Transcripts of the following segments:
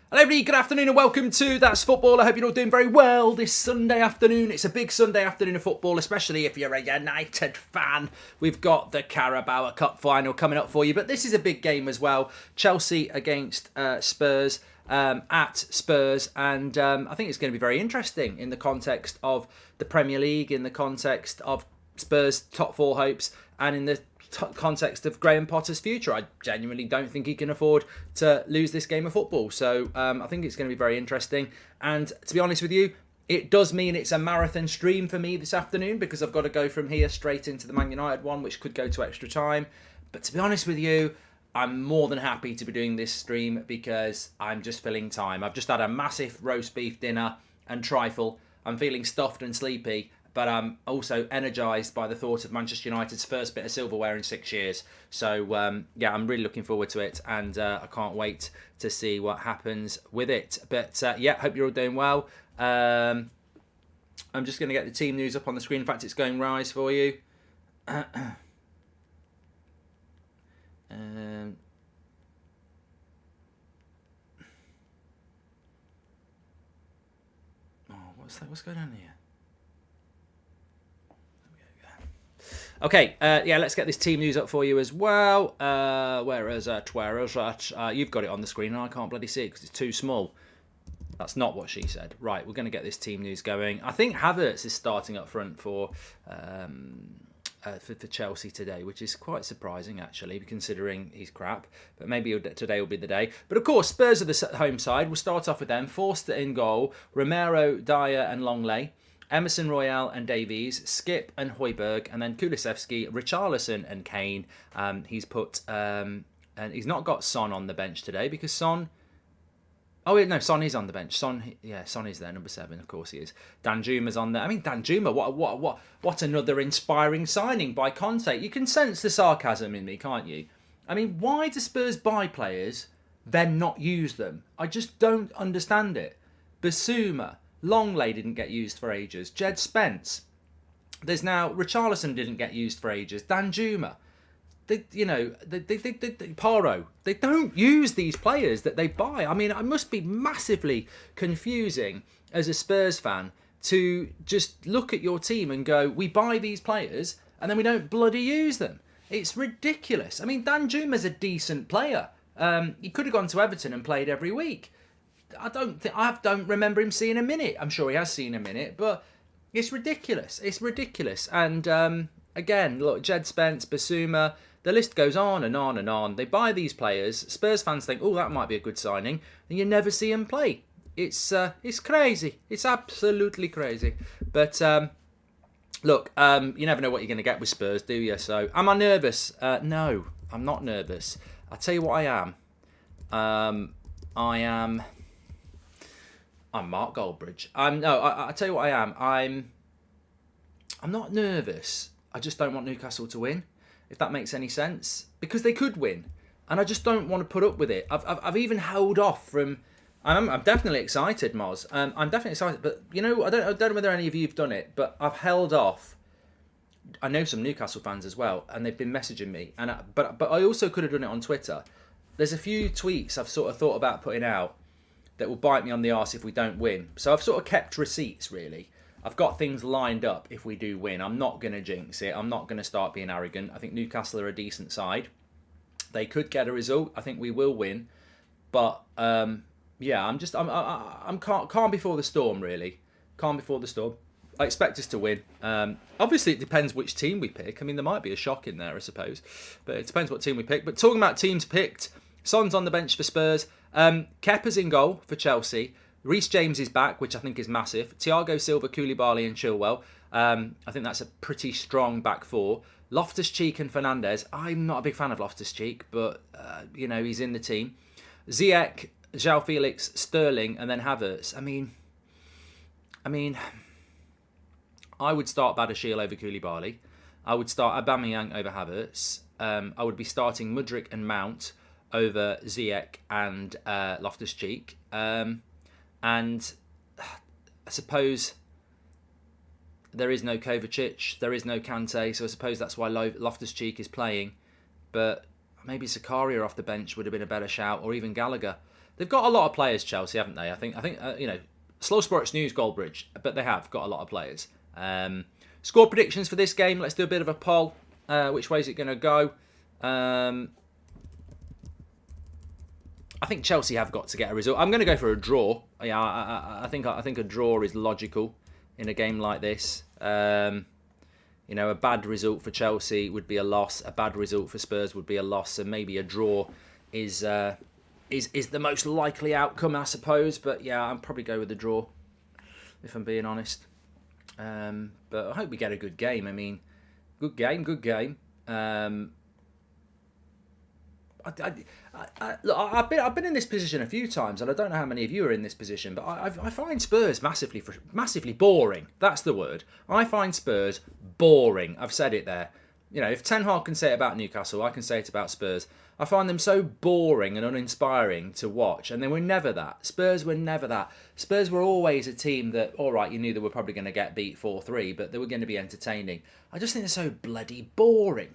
Hello everybody, good afternoon and welcome to That's Football. I hope you're all doing very well this Sunday afternoon. It's a big Sunday afternoon of football, especially if you're a United fan. We've got the Carabao Cup final coming up for you, but this is a big game as well. Chelsea against Spurs at Spurs, and I think it's going to be very interesting in the context of the Premier League, in the context of Spurs' top four hopes, and in the context of Graham Potter's future. I genuinely don't think he can afford to lose this game of football. So I think it's going to be very interesting. And to be honest with you, it does mean it's a marathon stream for me this afternoon because I've got to go from here straight into the Man United one, which could go to extra time. But to be honest with you, I'm more than happy to be doing this stream because I'm just filling time. I've just had a massive roast beef dinner and trifle. I'm feeling stuffed and sleepy, but I'm also energised by the thought of Manchester United's first bit of silverware in 6 years. So, yeah, I'm really looking forward to it, and I can't wait to see what happens with it. But, yeah, hope you're all doing well. I'm just going to get the team news up on the screen. In fact, it's going rise for you. Oh, what's going on here? Okay, yeah, let's get this team news up for you as well. Where is it? You've got it on the screen and I can't bloody see it because it's too small. That's not what she said. Right, we're going to get this team news going. I think Havertz is starting up front for Chelsea today, which is quite surprising actually, considering he's crap. But maybe today will be the day. But of course, Spurs are the home side. We'll start off with them. Forster in goal, Romero, Dyer and Longley. Emerson, Royale and Davies, Skip and Højbjerg, and then Kulusevski, Richarlison and Kane. He's put and he's not got Son on the bench today because Son. Oh wait, no, Son is on the bench. Son is there, number 7. Of course he is. Danjuma's on there. I mean, Danjuma, what another inspiring signing by Conte. You can sense the sarcasm in me, can't you? I mean, why do Spurs buy players then not use them? I just don't understand it. Basuma. Longley didn't get used for ages. Jed Spence. There's now Richarlison didn't get used for ages. Danjuma. Paro. They don't use these players that they buy. I mean, it must be massively confusing as a Spurs fan to just look at your team and go, we buy these players and then we don't bloody use them. It's ridiculous. I mean, Danjuma's a decent player. He could have gone to Everton and played every week. I don't remember him seeing a minute. I'm sure he has seen a minute, but it's ridiculous. It's ridiculous. And again, look, Jed Spence, Basuma, the list goes on and on and on. They buy these players. Spurs fans think, oh, that might be a good signing, and you never see him play. It's crazy. It's absolutely crazy. But look, you never know what you're going to get with Spurs, do you? So, am I nervous? No, I'm not nervous. I'll tell you what I am. I'm Mark Goldbridge. I tell you what I am. I'm not nervous. I just don't want Newcastle to win, if that makes any sense, because they could win, and I just don't want to put up with it. I've even held off from. I'm definitely excited, Moz. I'm definitely excited, but you know, I don't know whether any of you've done it, but I've held off. I know some Newcastle fans as well, and they've been messaging me, but I also could have done it on Twitter. There's a few tweets I've sort of thought about putting out that will bite me on the arse if we don't win. So I've sort of kept receipts, really. I've got things lined up if we do win. I'm not going to jinx it. I'm not going to start being arrogant. I think Newcastle are a decent side. They could get a result. I think we will win. But, yeah, I'm calm before the storm, really. Calm before the storm. I expect us to win. Obviously, it depends which team we pick. I mean, there might be a shock in there, I suppose. But it depends what team we pick. But talking about teams picked, Son's on the bench for Spurs. Kepa's in goal for Chelsea. Reece James is back, which I think is massive. Thiago Silva, Koulibaly and Chilwell. I think that's a pretty strong back four. Loftus-Cheek and Fernandes. I'm not a big fan of Loftus-Cheek, but, you know, he's in the team. Ziyech, João Felix, Sterling, and then Havertz. I mean, I would start Badiashile over Koulibaly. I would start Aubameyang over Havertz. I would be starting Mudryk and Mount over Ziyech and Loftus-Cheek. And I suppose there is no Kovacic, there is no Kante, so I suppose that's why Loftus-Cheek is playing. But maybe Zakaria off the bench would have been a better shout, or even Gallagher. They've got a lot of players, Chelsea, haven't they? I think slow sports news, Goldbridge, but they have got a lot of players. Score predictions for this game. Let's do a bit of a poll. Which way is it going to go? I think Chelsea have got to get a result. I'm going to go for a draw. Yeah, I think a draw is logical in a game like this. A bad result for Chelsea would be a loss. A bad result for Spurs would be a loss, and maybe a draw is the most likely outcome, I suppose. But yeah, I'll probably go with the draw, if I'm being honest. But I hope we get a good game. I mean, good game. I've been in this position a few times, and I don't know how many of you are in this position, but I find Spurs massively boring. That's the word. I find Spurs boring. I've said it there. If Ten Hag can say it about Newcastle, I can say it about Spurs. I find them so boring and uninspiring to watch, and they were never that. Spurs were never that. Spurs were always a team that, all right, you knew they were probably going to get beat 4-3, but they were going to be entertaining. I just think they're so bloody boring.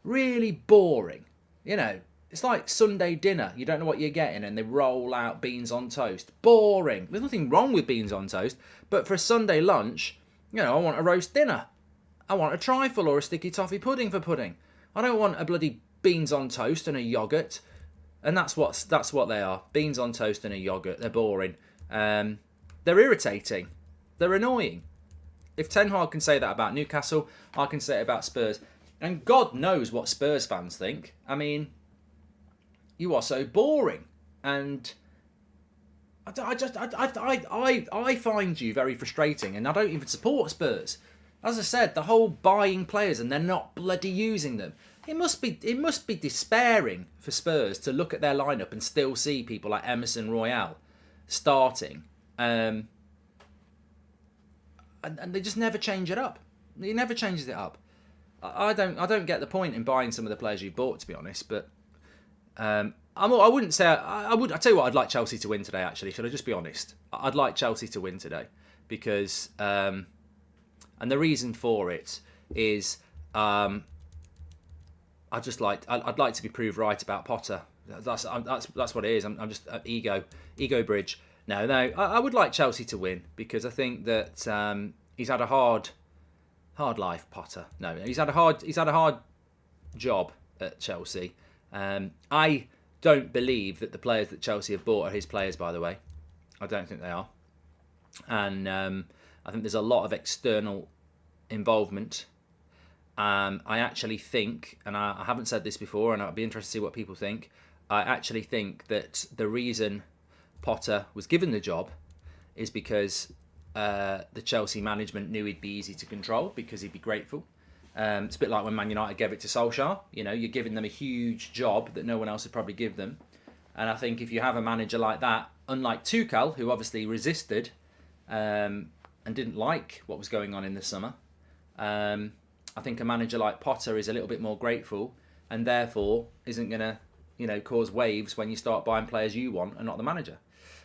Really boring. It's like Sunday dinner. You don't know what you're getting, and they roll out beans on toast. Boring. There's nothing wrong with beans on toast, but for a Sunday lunch, I want a roast dinner. I want a trifle or a sticky toffee pudding for pudding. I don't want a bloody beans on toast and a yoghurt. And that's what they are. Beans on toast and a yoghurt. They're boring. They're irritating. They're annoying. If Ten Hag can say that about Newcastle, I can say it about Spurs. And God knows what Spurs fans think. I mean, you are so boring, and I find you very frustrating, and I don't even support Spurs. As I said, the whole buying players and they're not bloody using them. It must be despairing for Spurs to look at their lineup and still see people like Emerson Royale starting, and they just never change it up. He never changes it up. I don't get the point in buying some of the players you bought, to be honest, but. I wouldn't say I would. I tell you what, I'd like Chelsea to win today. Actually, should I just be honest? I'd like Chelsea to win today because, and the reason for it is, I'd like to be proved right about Potter. That's what it is. I'm just ego bridge. No. I would like Chelsea to win because I think that he's had a hard life, Potter. No, he's had a hard job at Chelsea. I don't believe that the players that Chelsea have bought are his players, by the way. I don't think they are. And I think there's a lot of external involvement. I actually think, and I haven't said this before, and I'd be interested to see what people think, I actually think that the reason Potter was given the job is because the Chelsea management knew he'd be easy to control because he'd be grateful. It's a bit like when Man United gave it to Solskjaer. You're giving them a huge job that no one else would probably give them. And I think if you have a manager like that, unlike Tuchel, who obviously resisted and didn't like what was going on in the summer, I think a manager like Potter is a little bit more grateful and therefore isn't going to cause waves when you start buying players you want and not the manager.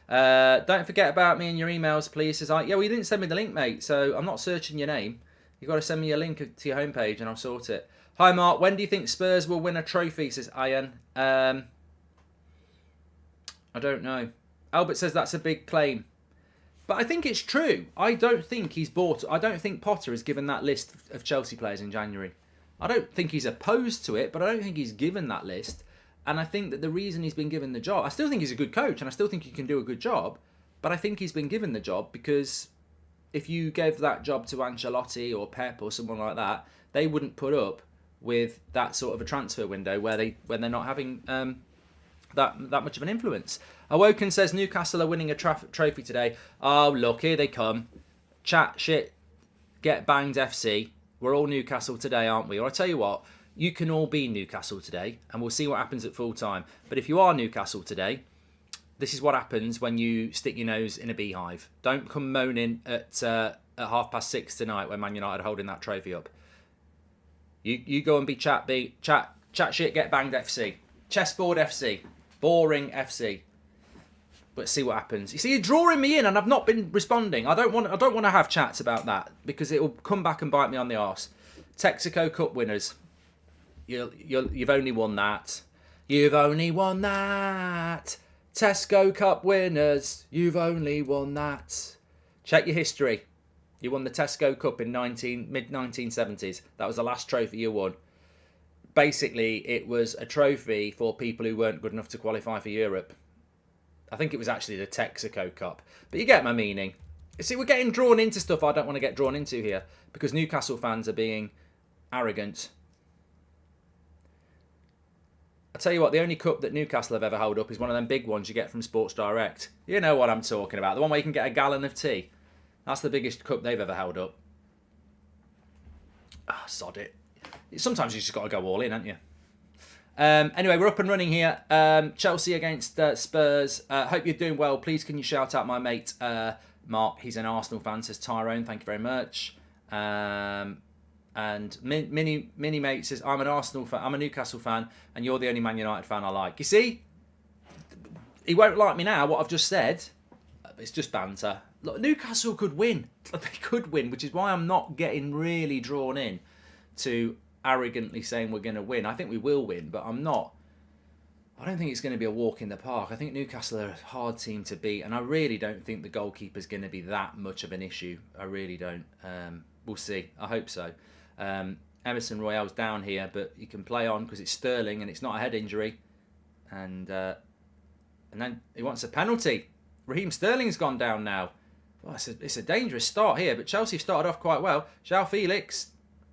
Don't forget about me in your emails, please. Says, yeah, well, you didn't send me the link, mate, so I'm not searching your name. You've got to send me a link to your homepage and I'll sort it. Hi, Mark. When do you think Spurs will win a trophy, says Ian. I don't know. Albert says that's a big claim. But I think it's true. I don't think Potter has given that list of Chelsea players in January. I don't think he's opposed to it, but I don't think he's given that list. And I think that the reason he's been given the job, I still think he's a good coach and I still think he can do a good job, but I think he's been given the job because if you gave that job to Ancelotti or Pep or someone like that, they wouldn't put up with that sort of a transfer window when they're not having that much of an influence. Awoken says Newcastle are winning a trophy today. Oh, look, here they come. Chat shit, get banged FC. We're all Newcastle today, aren't we? Or I tell you what, you can all be Newcastle today, and we'll see what happens at full time. But if you are Newcastle today, this is what happens when you stick your nose in a beehive. Don't come moaning at 6:30 tonight when Man United are holding that trophy up. You go and be chat shit, get banged FC. Chessboard FC. Boring FC. But see what happens. You see, you're drawing me in and I've not been responding. I don't want to have chats about that because it will come back and bite me on the arse. Texaco Cup winners. You've only won that. You've only won that. Tesco Cup winners, you've only won that. Check your history. You won the Tesco Cup in mid-1970s. That was the last trophy you won. Basically, it was a trophy for people who weren't good enough to qualify for Europe. I think it was actually the Texaco Cup. But you get my meaning. See, we're getting drawn into stuff I don't want to get drawn into here because Newcastle fans are being arrogant. I tell you what, the only cup that Newcastle have ever held up is one of them big ones you get from Sports Direct. You know what I'm talking about. The one where you can get a gallon of tea. That's the biggest cup they've ever held up. Ah, sod it. Sometimes you just got to go all in, haven't you? Anyway, we're up and running here. Chelsea against Spurs. Hope you're doing well. Please can you shout out my mate Mark? He's an Arsenal fan, says Tyrone. Thank you very much. And Mini Mate says, I'm an Arsenal fan, I'm a Newcastle fan, and you're the only Man United fan I like. You see? He won't like me now, what I've just said. It's just banter. Look, Newcastle could win. They could win, which is why I'm not getting really drawn in to arrogantly saying we're going to win. I think we will win, but I'm not. I don't think it's going to be a walk in the park. I think Newcastle are a hard team to beat, and I really don't think the goalkeeper's going to be that much of an issue. I really don't. We'll see. I hope so. Emerson Royale's down here, but he can play on because it's Sterling and it's not a head injury. And then he wants a penalty. Raheem Sterling's gone down now. Well, it's a dangerous start here, but Chelsea started off quite well. João Felix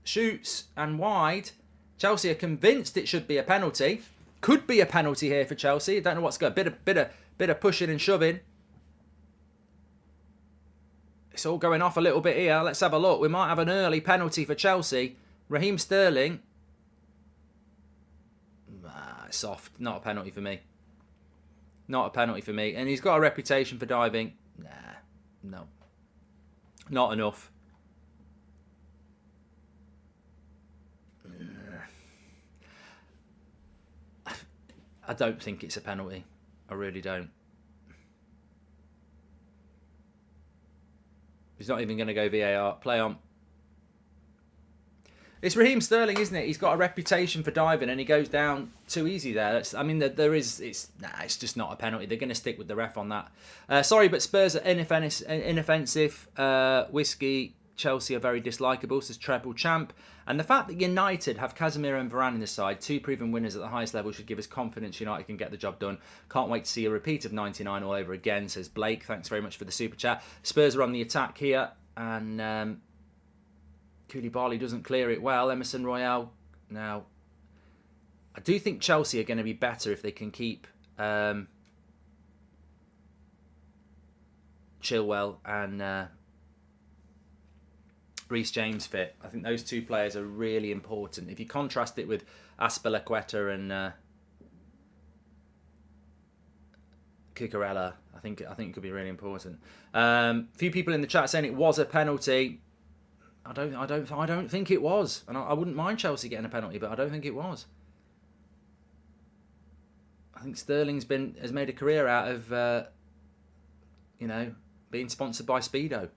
shoots and wide. Chelsea are convinced it should be a penalty. Could be a penalty here for Chelsea. Don't know what's going. Bit of pushing and shoving. It's all going off a little bit here. Let's have a look. We might have an early penalty for Chelsea. Raheem Sterling. Soft. Not a penalty for me. Not a penalty for me. And he's got a reputation for diving. No. Not enough. I don't think it's a penalty. I really don't. He's not even going to go VAR. Play on. It's Raheem Sterling, isn't it? He's got a reputation for diving, and he goes down too easy there. It's just not a penalty. They're going to stick with the ref on that. Sorry, but Spurs are inoffensive. Whiskey, Chelsea are very dislikable, says Treble Champ. And the fact that United have Casemiro and Varane in the side, two proven winners at the highest level, should give us confidence United can get the job done. Can't wait to see a repeat of 99 all over again, says Blake. Thanks very much for the super chat. Spurs are on the attack here, and Koulibaly doesn't clear it well. Emerson Royale. Now, I do think Chelsea are going to be better if they can keep Chilwell and Reece James fit. I think those two players are really important. If you contrast it with Azpilicueta and Cucurella, I think it could be really important. Few people in the chat saying it was a penalty. I don't think it was, and I wouldn't mind Chelsea getting a penalty, but I don't think it was. I think Sterling's has made a career out of being sponsored by Speedo.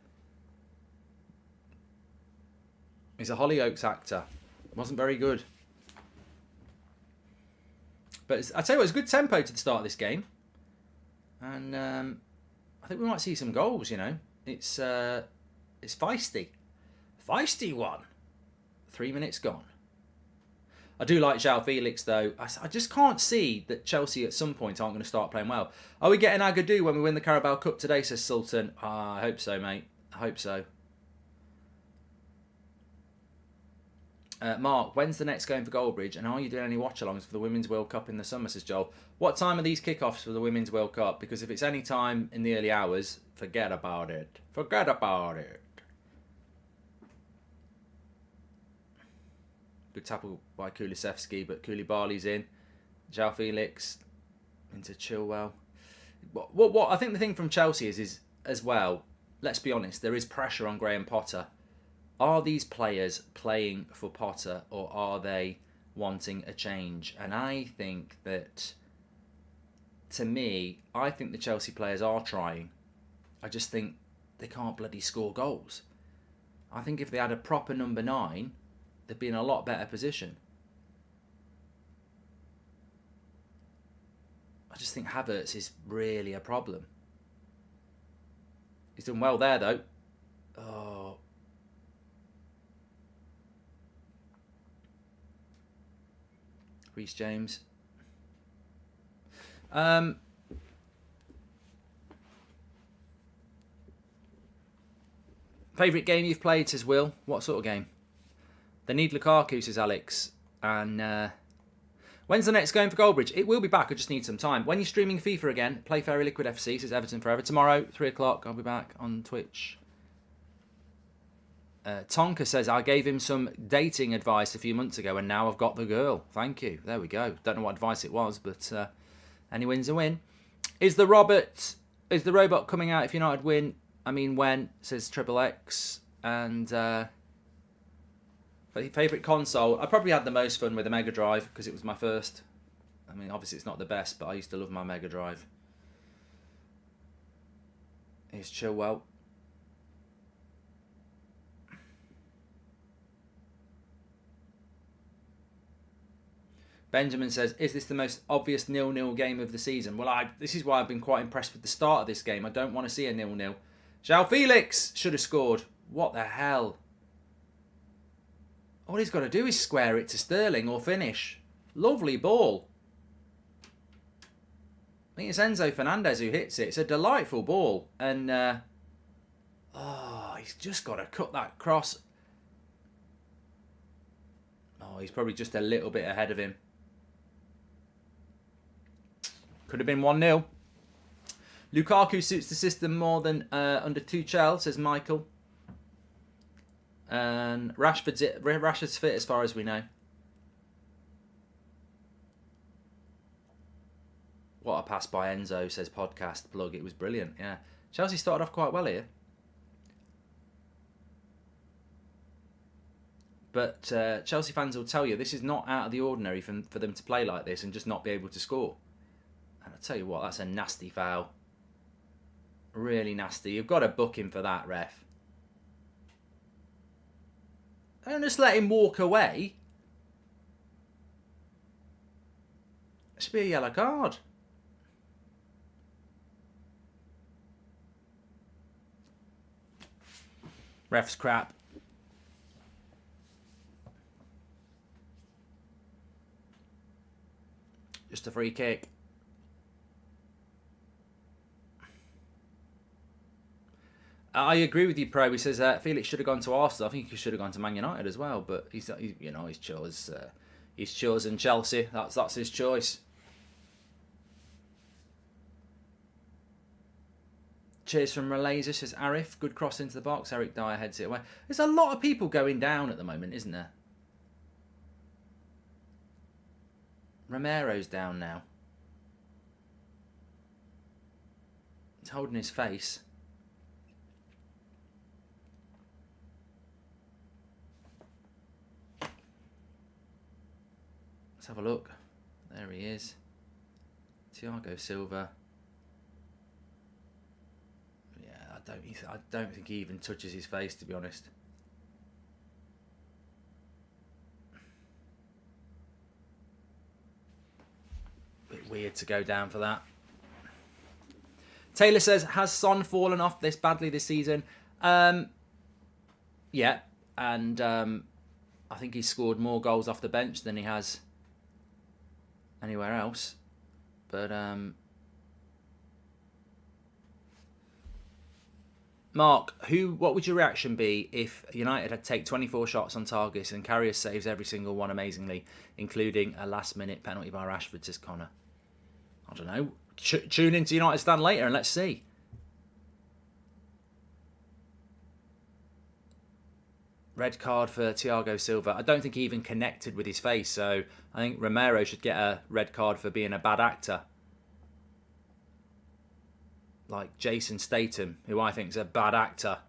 He's a Hollyoaks actor. Wasn't very good. But I tell you what, it's good tempo to the start of this game. And I think we might see some goals, It's feisty. Feisty one. 3 minutes gone. I do like João Felix, though. I just can't see that Chelsea at some point aren't going to start playing well. Are we getting Agadou when we win the Carabao Cup today, says Sultan? I hope so, mate. I hope so. Mark, when's the next game for Goldbridge? And are you doing any watch-alongs for the Women's World Cup in the summer, says Joel? What time are these kickoffs for the Women's World Cup? Because if it's any time in the early hours, forget about it. Forget about it. Good tackle by Kulusevski, but Koulibaly's in. João Felix into Chilwell. What I think the thing from Chelsea is as well, let's be honest, there is pressure on Graham Potter. Are these players playing for Potter, or are they wanting a change? And I think that, to me, I think the Chelsea players are trying. I just think they can't bloody score goals. I think if they had a proper number 9, they'd be in a lot better position. I just think Havertz is really a problem. He's done well there, though. Oh. Reece James. Favourite game you've played, says Will. What sort of game? They need Lukaku, says Alex. And when's the next game for Goldbridge? It will be back, I just need some time. When you're streaming FIFA again, play Fairy Liquid FC, says Everton Forever. Tomorrow, 3 o'clock, I'll be back on Twitch. Tonka says, I gave him some dating advice a few months ago and now I've got the girl. Thank you. There we go. Don't know what advice it was, but any win's a win. Is the robot coming out if United win? I mean, when, says Triple X. And favourite console? I probably had the most fun with the Mega Drive because it was my first. I mean, obviously it's not the best, but I used to love my Mega Drive. Here's Chilwell. Benjamin says, is this the most obvious 0-0 game of the season? Well, this is why I've been quite impressed with the start of this game. I don't want to see a 0-0. João Felix should have scored. What the hell? All he's got to do is square it to Sterling or finish. Lovely ball. I think it's Enzo Fernandez who hits it. It's a delightful ball. And, he's just got to cut that cross. Oh, he's probably just a little bit ahead of him. Could have been 1-0. Lukaku suits the system more than under Tuchel, says Michael. And Rashford's fit as far as we know. What a pass by Enzo, says Podcast Plug. It was brilliant, yeah. Chelsea started off quite well here. But Chelsea fans will tell you this is not out of the ordinary for them to play like this and just not be able to score. And I'll tell you what, that's a nasty foul. Really nasty. You've got to book him for that, ref. Don't just let him walk away. It should be a yellow card. Ref's crap. Just a free kick. I agree with you, Pro. He says Felix should have gone to Arsenal. I think he should have gone to Man United as well. But he's chosen Chelsea. That's his choice. Cheers from Malaysia, says Arif. Good cross into the box. Eric Dyer heads it away. There's a lot of people going down at the moment, isn't there? Romero's down now. He's holding his face. Let's have a look. There he is. Thiago Silva. Yeah, I don't think he even touches his face, to be honest. Bit weird to go down for that. Taylor says, has Son fallen off this badly this season? Yeah, and I think he's scored more goals off the bench than he has anywhere else. But Mark, what would your reaction be if United had take 24 shots on target and Carrier saves every single one amazingly, including a last-minute penalty by Rashford, says Connor? I don't know. Tune into United Stand later and let's see. Red card for Thiago Silva. I don't think he even connected with his face, so I think Romero should get a red card for being a bad actor. Like Jason Statham, who I think is a bad actor.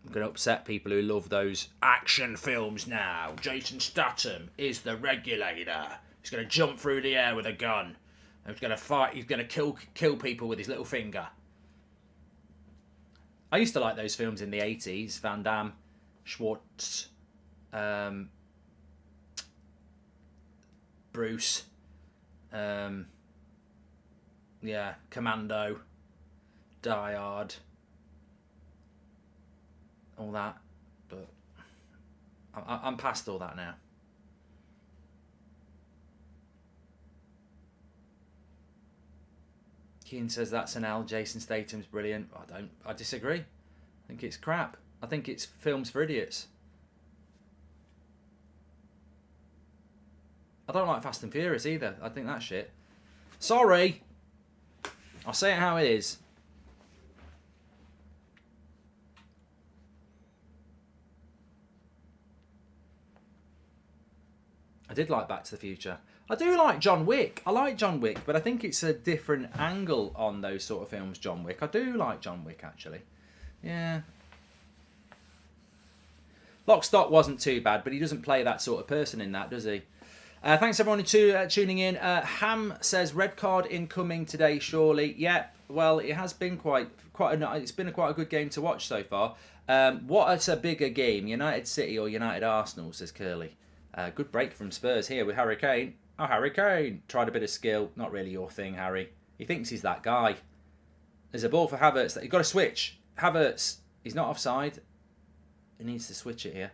I'm going to upset people who love those action films now. Jason Statham is the regulator. He's going to jump through the air with a gun. He's going to fight. He's going to kill people with his little finger. I used to like those films in the 80s. Van Damme, Schwartz, Bruce. Yeah, Commando, Die Hard, all that. But I'm past all that now. Keane says that's an L. Jason Statham's brilliant. I disagree. I think it's crap. I think it's films for idiots. I don't like Fast and Furious either. I think that's shit. Sorry. I'll say it how it is. I did like Back to the Future. I do like John Wick. I like John Wick, but I think it's a different angle on those sort of films, John Wick. I do like John Wick, actually. Yeah. Lock, Stock wasn't too bad, but he doesn't play that sort of person in that, does he? Thanks everyone tuning in. Ham says red card incoming today, surely. Yeah, well, it has been quite a good game to watch so far. What's a bigger game, United City or United Arsenal? Says Curly. Good break from Spurs here with Harry Kane. Oh, Harry Kane tried a bit of skill. Not really your thing, Harry. He thinks he's that guy. There's a ball for Havertz. You've got to switch. Havertz, he's not offside. He needs to switch it here.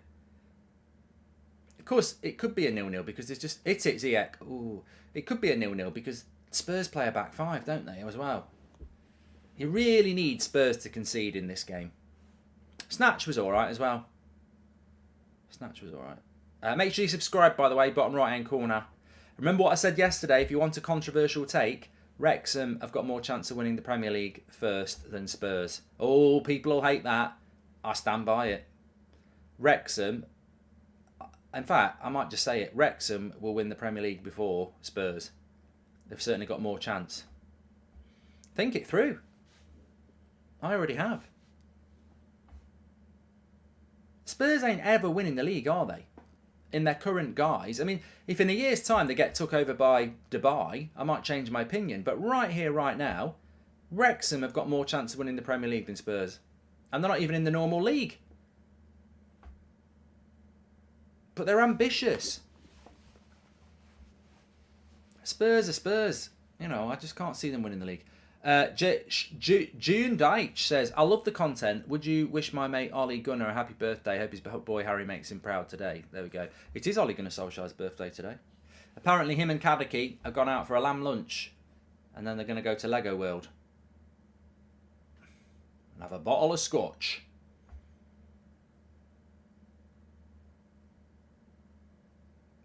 Of course, it could be a 0-0 because there's just... It's it, Ziyech. Ooh. It could be a 0-0 because Spurs play a back five, don't they, as well? You really need Spurs to concede in this game. Snatch was all right as well. Snatch was all right. Make sure you subscribe, by the way, bottom right-hand corner. Remember what I said yesterday, if you want a controversial take, Wrexham have got more chance of winning the Premier League first than Spurs. Oh, people will hate that. I stand by it. Wrexham, in fact, I might just say it, Wrexham will win the Premier League before Spurs. They've certainly got more chance. Think it through. I already have. Spurs ain't ever winning the league, are they? In their current guise. I mean, if in a year's time they get took over by Dubai, I might change my opinion. But right here, right now, Wrexham have got more chance of winning the Premier League than Spurs. And they're not even in the normal league. But they're ambitious. Spurs are Spurs. You know, I just can't see them winning the league. June Deitch says, I love the content. Would you wish my mate Ollie Gunnar a happy birthday? Hope his boy Harry makes him proud today. There we go. It is Ollie Gunnar Solskjaer's birthday today. Apparently him and Kadaki have gone out for a lamb lunch. And then they're going to go to Lego World. And have a bottle of scotch.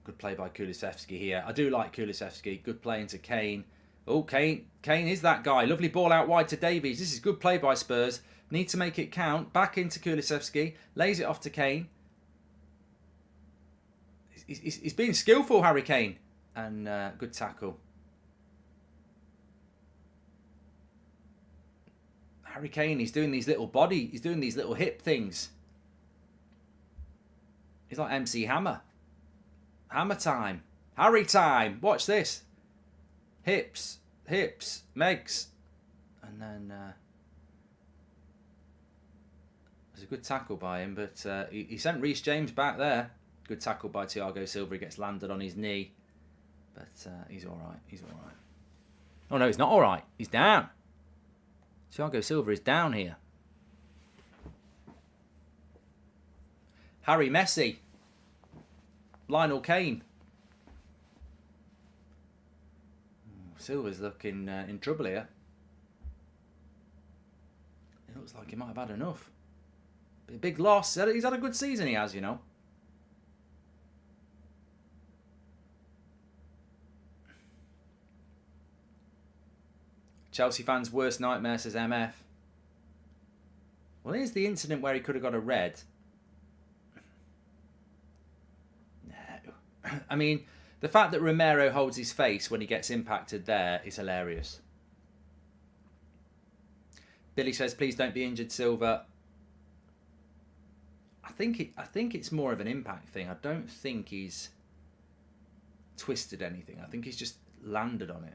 Good play by Kulusevski here. I do like Kulusevski. Good play into Kane. Oh, Kane is that guy. Lovely ball out wide to Davies. This is good play by Spurs. Need to make it count. Back into Kulusevski. Lays it off to Kane. He's being skillful, Harry Kane. And good tackle. Harry Kane, he's doing these little hip things. He's like MC Hammer. Hammer time. Harry time. Watch this. Hips, Megs. And then there's a good tackle by him, but he sent Reece James back there. Good tackle by Thiago Silva. He gets landed on his knee. But he's all right. He's all right. Oh, no, he's not all right. He's down. Thiago Silva is down here. Harry Messi. Lionel Kane. Silva's looking in trouble here. It looks like he might have had enough. A big loss. He's had a good season, he has, you know. Chelsea fans' worst nightmare, says MF. Well, here's the incident where he could have got a red. No. I mean, the fact that Romero holds his face when he gets impacted there is hilarious. Billy says, please don't be injured, Silva. I think it's more of an impact thing. I don't think he's twisted anything. I think he's just landed on it.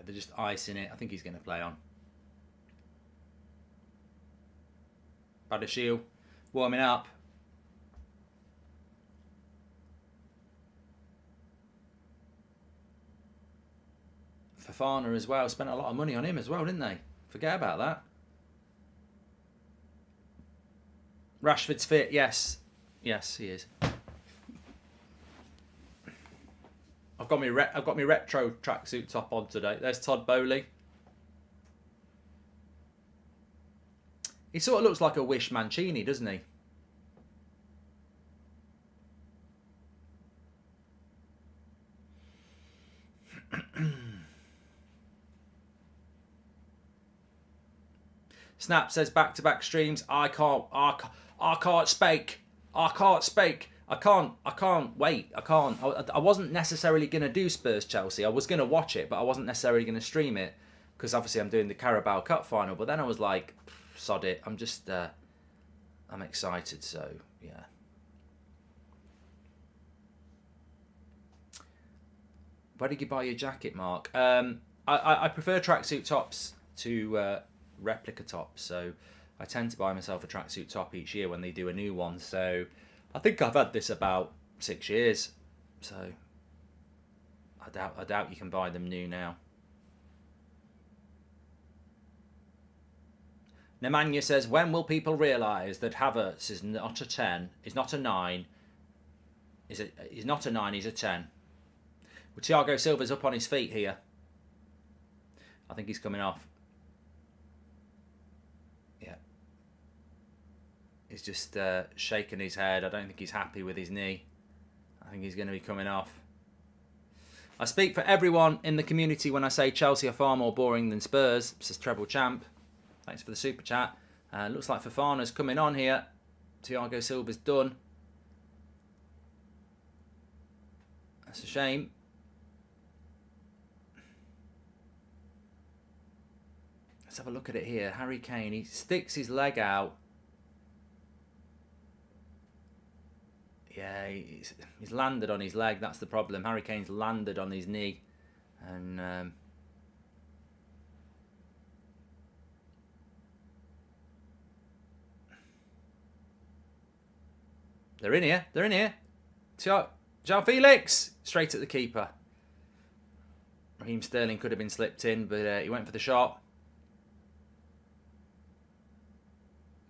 they're just icing it. I think he's going to play on. Badashiel warming up. Fofana as well. Spent a lot of money on him as well, didn't they? Forget about that. Rashford's fit. Yes. Yes, he is. I've got my retro tracksuit top on today. There's Todd Bowley. He sort of looks like a Wish Mancini, doesn't he? Snap says back-to-back streams. I can't speak. I can't wait. I wasn't necessarily going to do Spurs Chelsea. I was going to watch it, but I wasn't necessarily going to stream it because obviously I'm doing the Carabao Cup final. But then I was like, sod it. I'm excited. So yeah. Where did you buy your jacket, Mark? I prefer tracksuit tops to replica tops. So I tend to buy myself a tracksuit top each year when they do a new one. So I think I've had this about 6 years. So I doubt you can buy them new now. Nemanja says, when will people realise that Havertz is not a 10, is not a 9, he's not a 9, he's a 10. Well, Thiago Silva's up on his feet here. I think he's coming off. Yeah. He's just shaking his head. I don't think he's happy with his knee. I think he's going to be coming off. I speak for everyone in the community when I say Chelsea are far more boring than Spurs, says Treble Champ. Thanks for the super chat. Looks like Fofana's coming on here. Thiago Silva's done. That's a shame. Let's have a look at it here. Harry Kane, he sticks his leg out. Yeah, he's landed on his leg. That's the problem. Harry Kane's landed on his knee. And they're in here. They're in here. João Felix. Straight at the keeper. Raheem Sterling could have been slipped in, but he went for the shot.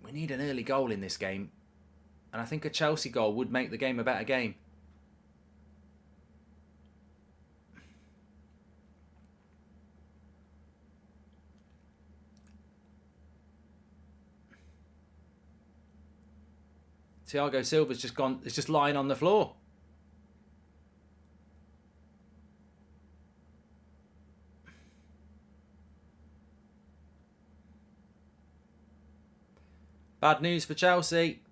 We need an early goal in this game. And I think a Chelsea goal would make the game a better game. Thiago Silva's just gone. It's just lying on the floor. Bad news for Chelsea.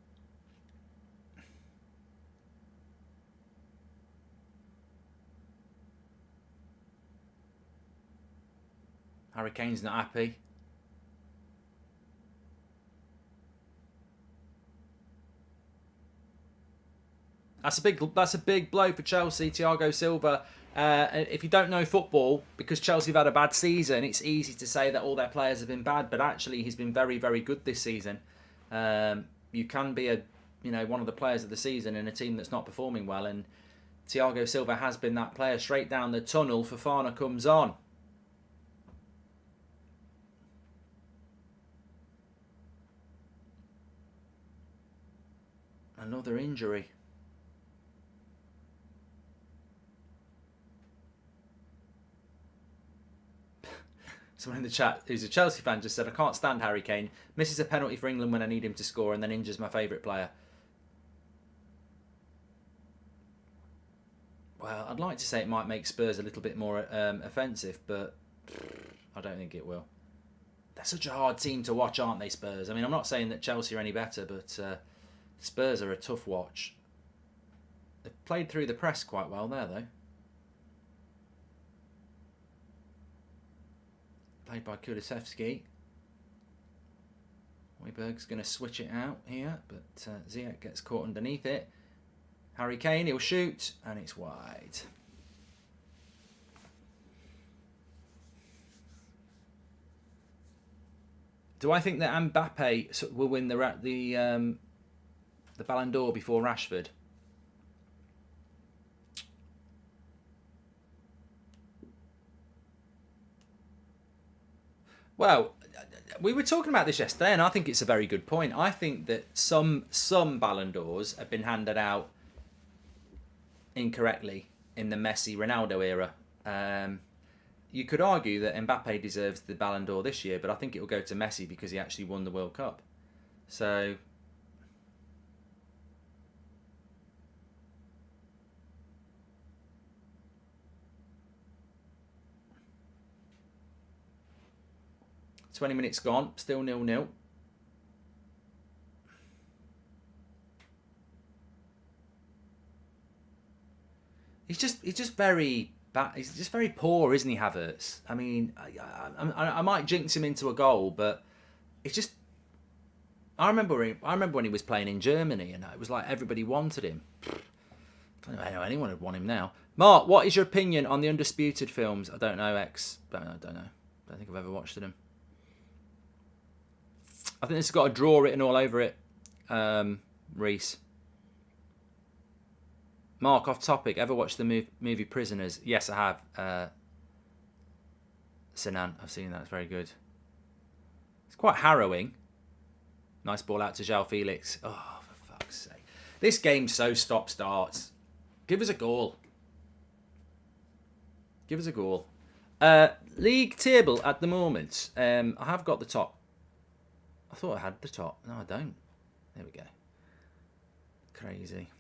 Harry Kane's not happy. That's a big blow for Chelsea. Thiago Silva. If you don't know football, because Chelsea have had a bad season, it's easy to say that all their players have been bad, but actually he's been very, very good this season. You can be one of the players of the season in a team that's not performing well, and Thiago Silva has been that player. Straight down the tunnel, Fofana comes on. Another injury. Someone in the chat who's a Chelsea fan just said, I can't stand Harry Kane. Misses a penalty for England when I need him to score and then injures my favourite player. Well, I'd like to say it might make Spurs a little bit more offensive, but I don't think it will. They're such a hard team to watch, aren't they, Spurs? I mean, I'm not saying that Chelsea are any better, but Spurs are a tough watch. They've played through the press quite well there, though. Played by Kulusevski. Højbjerg's going to switch it out here, but Ziyech gets caught underneath it. Harry Kane, he'll shoot, and it's wide. Do I think that Mbappe will win the Ballon d'Or before Rashford? Well, we were talking about this yesterday, and I think it's a very good point. I think that some Ballon d'Ors have been handed out incorrectly in the Messi Ronaldo era. You could argue that Mbappe deserves the Ballon d'Or this year, but I think it will go to Messi because he actually won the World Cup. So 20 minutes gone, still 0-0. He's just very bad. He's just very poor, isn't he, Havertz? I mean, I might jinx him into a goal, but it's just. I remember when he was playing in Germany, and it was like everybody wanted him. I don't know anyone would want him now. Mark, what is your opinion on the Undisputed films? I don't know, I don't know. I don't think I've ever watched them. I think this has got a draw written all over it. Reese. Mark, off topic. Ever watched the movie Prisoners? Yes, I have. Sinan, I've seen that. It's very good. It's quite harrowing. Nice ball out to João Felix. Oh, for fuck's sake. This game's so stop-starts. Give us a goal. Give us a goal. League table at the moment. I have got the top. I thought I had the top. No, I don't. There we go. Crazy.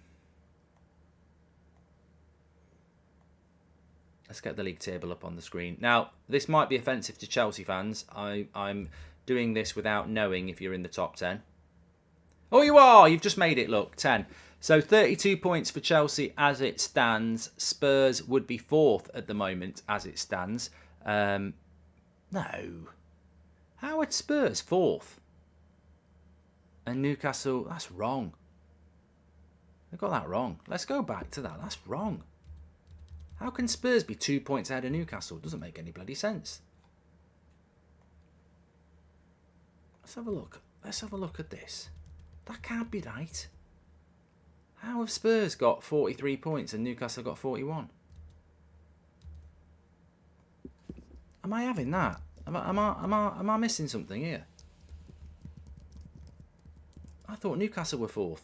Let's get the league table up on the screen. Now, this might be offensive to Chelsea fans. I'm doing this without knowing if you're in the top 10. Oh, you are! You've just made it look. 10. So 32 points for Chelsea as it stands. Spurs would be 4th at the moment as it stands. No. How are Spurs 4th? And Newcastle, that's wrong. They got that wrong. Let's go back to that. That's wrong. How can Spurs be 2 points ahead of Newcastle? It doesn't make any bloody sense. Let's have a look. Let's have a look at this. That can't be right. How have Spurs got 43 points and Newcastle got 41? Am I having that? Am I missing something here? I thought Newcastle were 4th.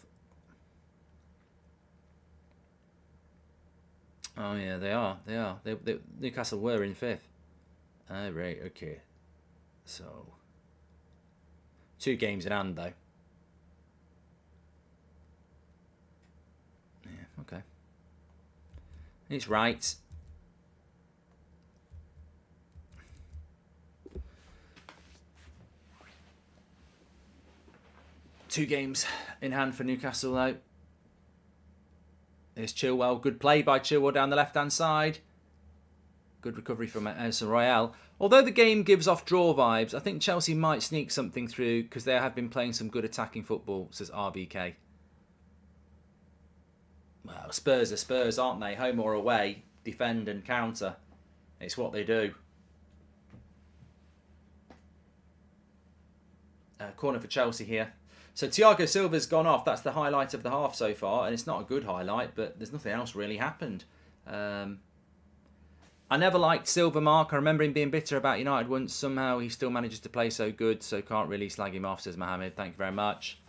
Oh yeah, they are. Newcastle were in 5th. Right, okay. So 2 games in hand though. Yeah, okay. It's right. Two games in hand for Newcastle though. There's Chilwell. Good play by Chilwell down the left-hand side. Good recovery from Edson Royale. Although the game gives off draw vibes, I think Chelsea might sneak something through because they have been playing some good attacking football, says RBK. Well, Spurs are Spurs, aren't they? Home or away, defend and counter. It's what they do. Corner for Chelsea here. So Thiago Silva's gone off. That's the highlight of the half so far. And it's not a good highlight, but there's nothing else really happened. I never liked Silva, Mark. I remember him being bitter about United once. Somehow he still manages to play so good, so can't really slag him off, says Mohammed. Thank you very much.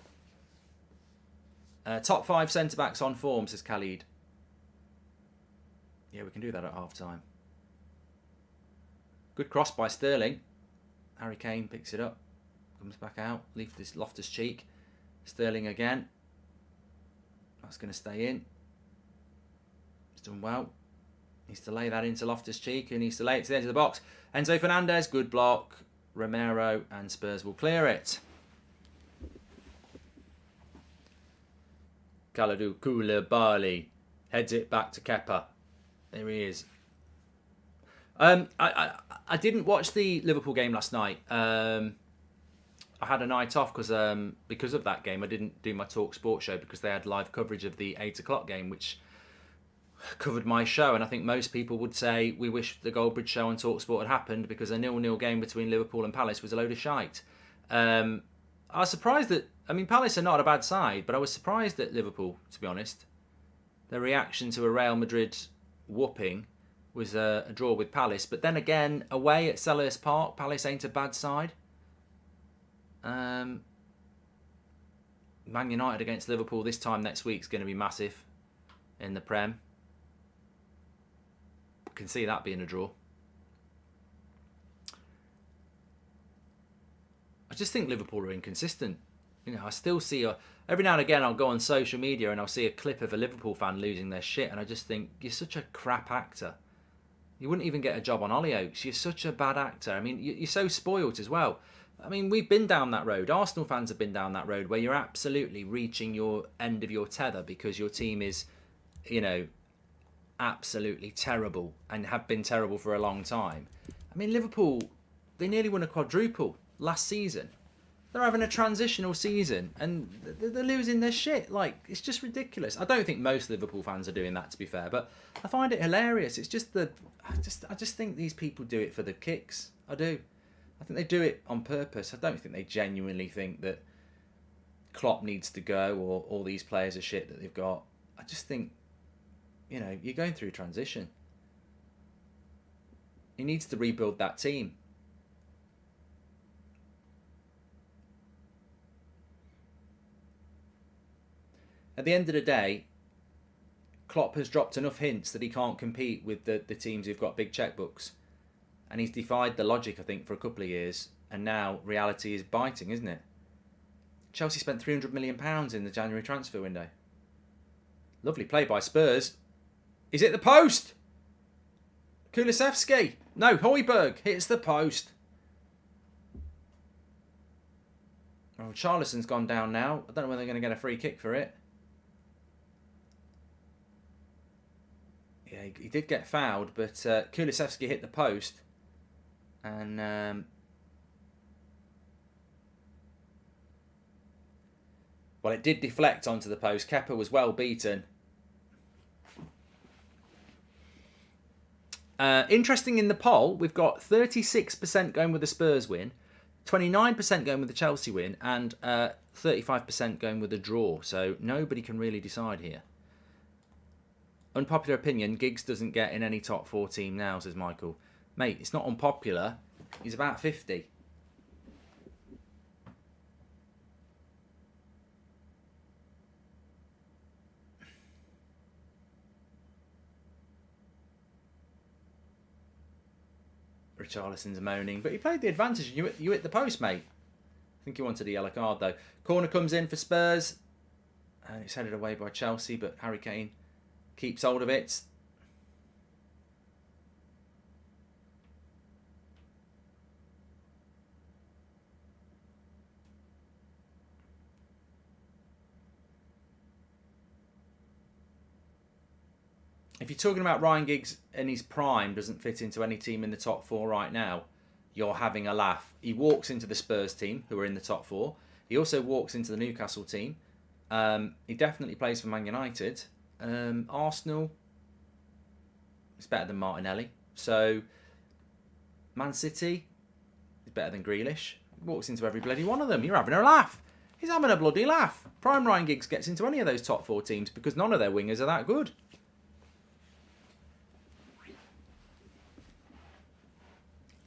Top 5 centre-backs on form, says Khalid. Yeah, we can do that at half-time. Good cross by Sterling. Harry Kane picks it up. Comes back out. Leaves this Loftus-Cheek. Sterling again. That's going to stay in. He's done well. Needs to lay that into Loftus-Cheek. Who needs to lay it to the edge of the box? Enzo Fernandez, good block. Romero and Spurs will clear it. Kalidou Koulibaly heads it back to Kepa. There he is. I didn't watch the Liverpool game last night. I had a night off because of that game. I didn't do my Talk Sport show because they had live coverage of the 8 o'clock game, which covered my show. And I think most people would say we wish the Goldbridge show on Talk Sport had happened because a 0-0 game between Liverpool and Palace was a load of shite. I was surprised that, I mean, Palace are not a bad side, but I was surprised at Liverpool, to be honest. Their reaction to a Real Madrid whooping was a draw with Palace. But then again, away at Selhurst Park, Palace ain't a bad side. Man United against Liverpool this time next week is going to be massive in the Prem. I can see that being a draw. I just think Liverpool are inconsistent. You know, I still see every now and again I'll go on social media and I'll see a clip of a Liverpool fan losing their shit, and I just think, you're such a crap actor. You wouldn't even get a job on Hollyoaks. You're such a bad actor. I mean, you're so spoilt as well. I mean, we've been down that road. Arsenal fans have been down that road where you're absolutely reaching your end of your tether because your team is, you know, absolutely terrible and have been terrible for a long time. I mean, Liverpool, they nearly won a quadruple last season. They're having a transitional season and they're losing their shit. Like, it's just ridiculous. I don't think most Liverpool fans are doing that, to be fair, but I find it hilarious. It's just I just think these people do it for the kicks. I do. I think they do it on purpose. I don't think they genuinely think that Klopp needs to go or all these players are shit that they've got. I just think, you know, you're going through a transition. He needs to rebuild that team. At the end of the day, Klopp has dropped enough hints that he can't compete with the teams who've got big checkbooks. And he's defied the logic, I think, for a couple of years. And now reality is biting, isn't it? Chelsea spent £300 million in the January transfer window. Lovely play by Spurs. Is it the post? Kulusevski. No, Højbjerg hits the post. Oh, Charlison's gone down now. I don't know whether they're going to get a free kick for it. Yeah, he did get fouled, but Kulusevski hit the post. And well, it did deflect onto the post. Kepa was well beaten. Interesting in the poll, we've got 36% going with the Spurs win, 29% going with the Chelsea win, and 35% going with a draw. So nobody can really decide here. Unpopular opinion, Giggs doesn't get in any top 4 team now, says Michael. Mate, it's not unpopular. He's about 50. Richarlison's moaning, but he played the advantage. You hit the post, mate. I think he wanted a yellow card, though. Corner comes in for Spurs. And it's headed away by Chelsea, but Harry Kane keeps hold of it. If you're talking about Ryan Giggs in his prime doesn't fit into any team in the top 4 right now, you're having a laugh. He walks into the Spurs team, who are in the top 4. He also walks into the Newcastle team. He definitely plays for Man United. Arsenal is better than Martinelli. So, Man City is better than Grealish. He walks into every bloody one of them. You're having a laugh. He's having a bloody laugh. Prime Ryan Giggs gets into any of those top 4 teams because none of their wingers are that good.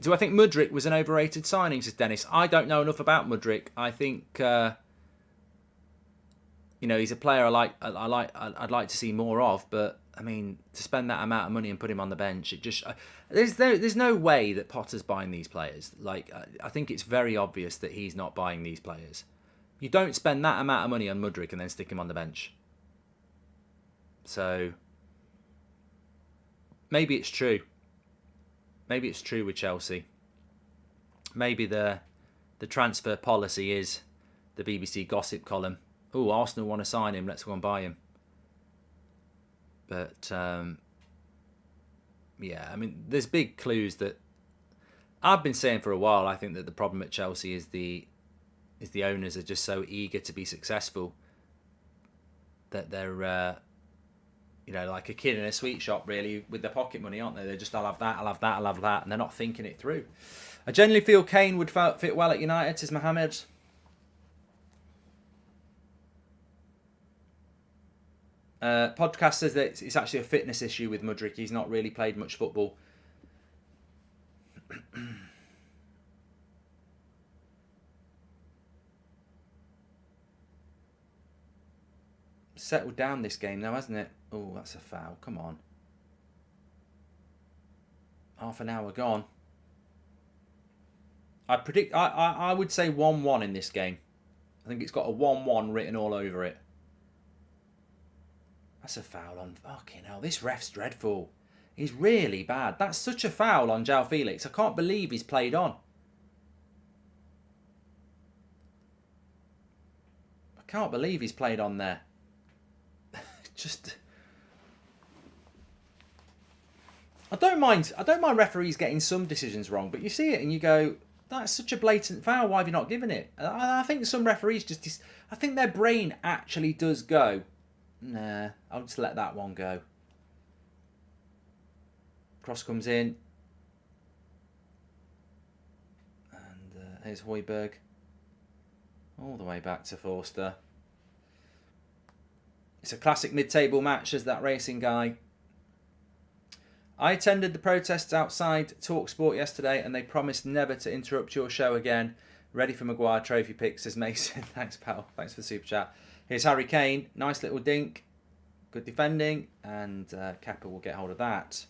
Do I think Mudryk was an overrated signing, says Dennis? I don't know enough about Mudryk. I think, he's a player I'd like to see more of. But I mean, to spend that amount of money and put him on the bench, it just there's no way that Potter's buying these players. Like, I think it's very obvious that he's not buying these players. You don't spend that amount of money on Mudryk and then stick him on the bench. So maybe it's true. Maybe it's true with Chelsea. Maybe the transfer policy is the BBC gossip column. Oh, Arsenal want to sign him. Let's go and buy him. But yeah, I mean, there's big clues that I've been saying for a while. I think that the problem at Chelsea is the owners are just so eager to be successful that they're you know, like a kid in a sweet shop, really, with their pocket money, aren't they? They're just, I'll have that, I'll have that, I'll have that, and they're not thinking it through. I generally feel Kane would fit well at United, says Mohammed. Podcast says that it's actually a fitness issue with Mudryk. He's not really played much football. Settled down this game now, hasn't it? Oh, that's a foul. Come on. Half an hour gone. I would say 1-1 in this game. I think it's got a 1-1 written all over it. That's a foul on... Fucking hell, this ref's dreadful. He's really bad. That's such a foul on João Felix. I can't believe he's played on. I can't believe he's played on there. Just... I don't mind referees getting some decisions wrong, but you see it and you go, that's such a blatant foul, why have you not given it? I think some referees just... I think their brain actually does go, nah, I'll just let that one go. Cross comes in. And here's Højbjerg. All the way back to Forster. It's a classic mid-table match, as that racing guy. I attended the protests outside TalkSport yesterday and they promised never to interrupt your show again. Ready for Maguire trophy pick, says Mason. Thanks, pal. Thanks for the super chat. Here's Harry Kane. Nice little dink. Good defending. And Kepa will get hold of that.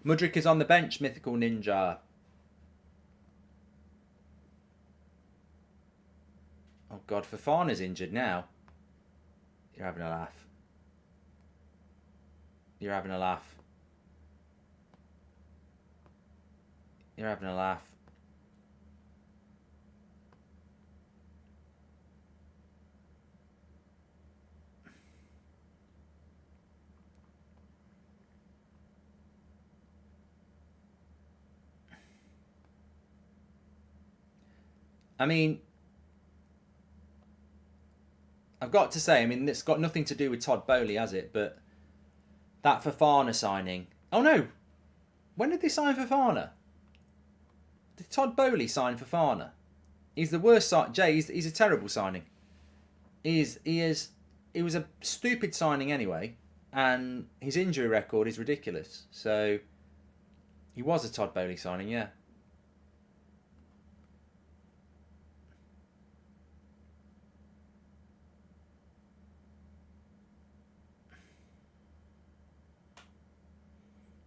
Mudryk is on the bench, Mythical Ninja. Oh, God. Fofana's injured now. You're having a laugh. You're having a laugh. You're having a laugh. I mean, I've got to say, I mean, it's got nothing to do with Todd Boehly, has it? But that Fofana signing... Oh, no. When did they sign Fofana? Did Todd Boehly sign Fofana? He's the worst... Jay, he's a terrible signing. He was a stupid signing anyway. And his injury record is ridiculous. So, he was a Todd Boehly signing, yeah.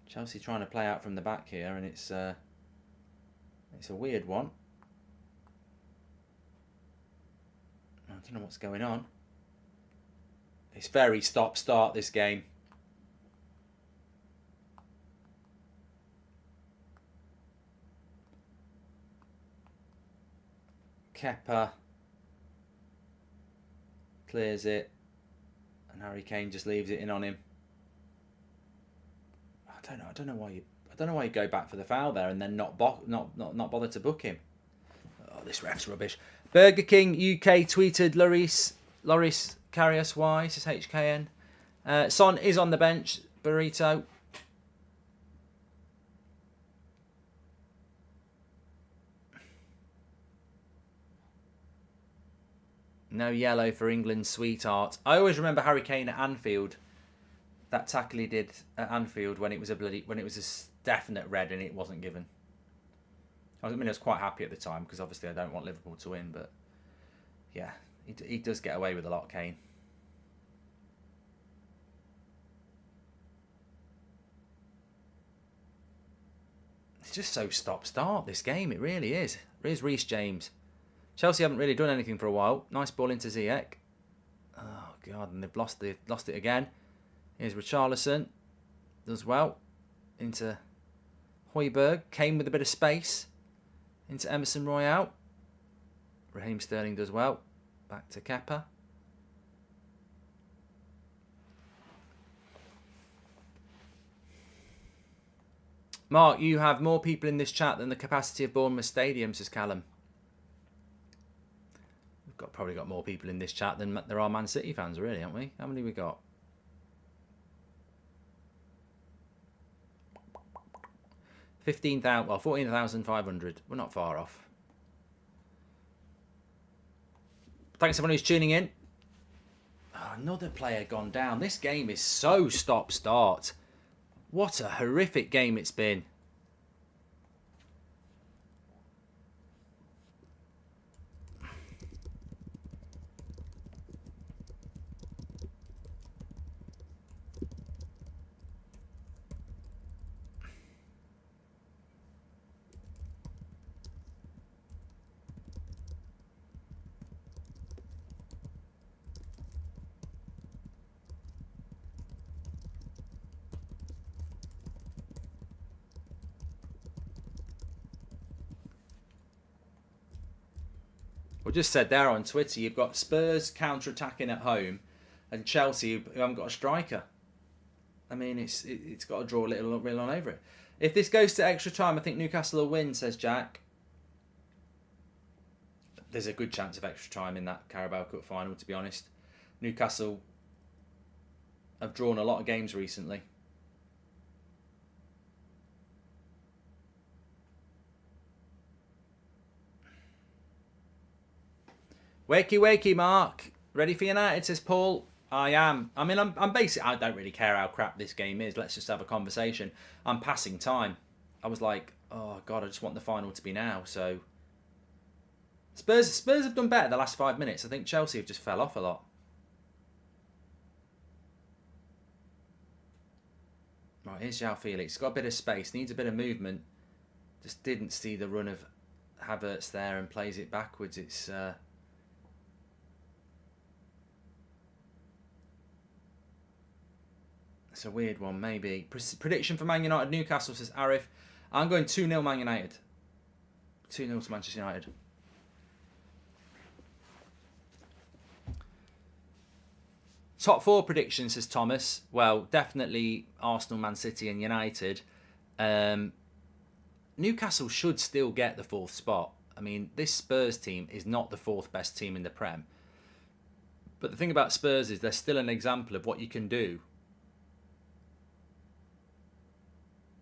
Chelsea trying to play out from the back here, and it's a weird one. I don't know what's going on. It's very stop-start, this game. Kepa clears it, and Harry Kane just leaves it in on him. I don't know why you go back for the foul there and then not bother to book him. Oh, this ref's rubbish. Burger King UK tweeted Loris Karius Y, says HKN. Son is on the bench. Burrito. No yellow for England's sweetheart. I always remember Harry Kane at Anfield. That tackle he did at Anfield when it was a definite red and it wasn't given. I was quite happy at the time because obviously I don't want Liverpool to win, but yeah, he does get away with a lot, Kane. It's just so stop-start, this game. It really is. Here's Reece James. Chelsea haven't really done anything for a while. Nice ball into Ziyech. Oh, God, and they've lost it again. Here's Richarlison. Does well. Into Højbjerg. Kane with a bit of space. Into Emerson Royale. Raheem Sterling does well. Back to Kepa. Mark, you have more people in this chat than the capacity of Bournemouth Stadium, says Callum. We've probably got more people in this chat than there are Man City fans, really, haven't we? How many we got? 15,000, well, 14,500. We're not far off. Thanks everyone who's tuning in. Oh, another player gone down. This game is so stop-start. What a horrific game it's been. We just said there on Twitter, you've got Spurs counter-attacking at home and Chelsea who haven't got a striker. I mean, it's got to draw a little real on over it. If this goes to extra time, I think Newcastle will win, says Jack. There's a good chance of extra time in that Carabao Cup final, to be honest. Newcastle have drawn a lot of games recently. Wakey, wakey, Mark. Ready for United, says Paul. I am. I mean, I'm basically, I don't really care how crap this game is. Let's just have a conversation. I'm passing time. I was like, oh, God, I just want the final to be now. So, Spurs have done better the last 5 minutes. I think Chelsea have just fell off a lot. Right, here's João Felix. Got a bit of space. Needs a bit of movement. Just didn't see the run of Havertz there and plays it backwards. It's a weird one, maybe. Prediction for Man United Newcastle, says Arif. I'm going 2-0 Man United. 2-0 to Manchester United. Top 4 predictions, says Thomas. Well, definitely Arsenal, Man City and United. Newcastle should still get the 4th spot. I mean, this Spurs team is not the 4th best team in the Prem. But the thing about Spurs is they're still an example of what you can do.